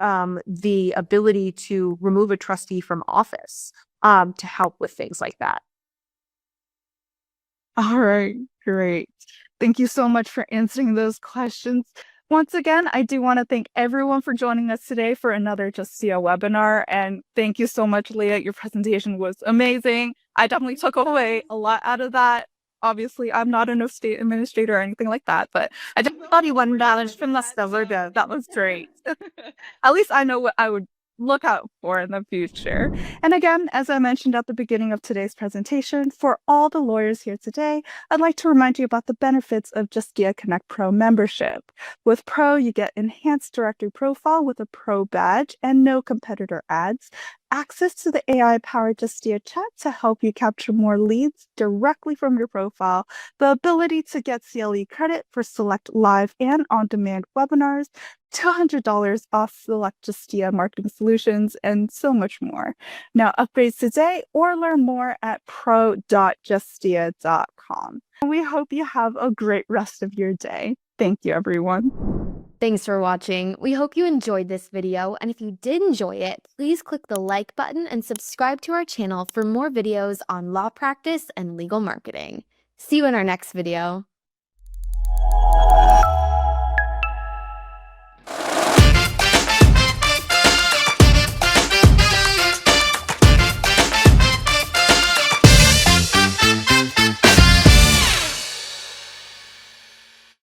ability to remove a trustee from office to help with things like that. All right, great. Thank you so much for answering those questions. Once again, I do want to thank everyone for joining us today for another Justia webinar. And thank you so much, Leah. Your presentation was amazing. I definitely took away a lot out of that. Obviously, I'm not an estate administrator or anything like that, but I definitely thought you $1 from the silver. That was great. At least I know what I would look out for in the future. And again, as I mentioned at the beginning of today's presentation, for all the lawyers here today, I'd like to remind you about the benefits of Justia Connect Pro membership. With Pro, you get enhanced directory profile with a Pro badge and no competitor ads, access to the AI-powered Justia chat to help you capture more leads directly from your profile, the ability to get CLE credit for select live and on-demand webinars, $200 off select Justia marketing solutions, and so much more. Now, upgrade today or learn more at pro.justia.com. We hope you have a great rest of your day. Thank you, everyone. Thanks for watching. We hope you enjoyed this video, and if you did enjoy it, please click the like button and subscribe to our channel for more videos on law practice and legal marketing. See you in our next video.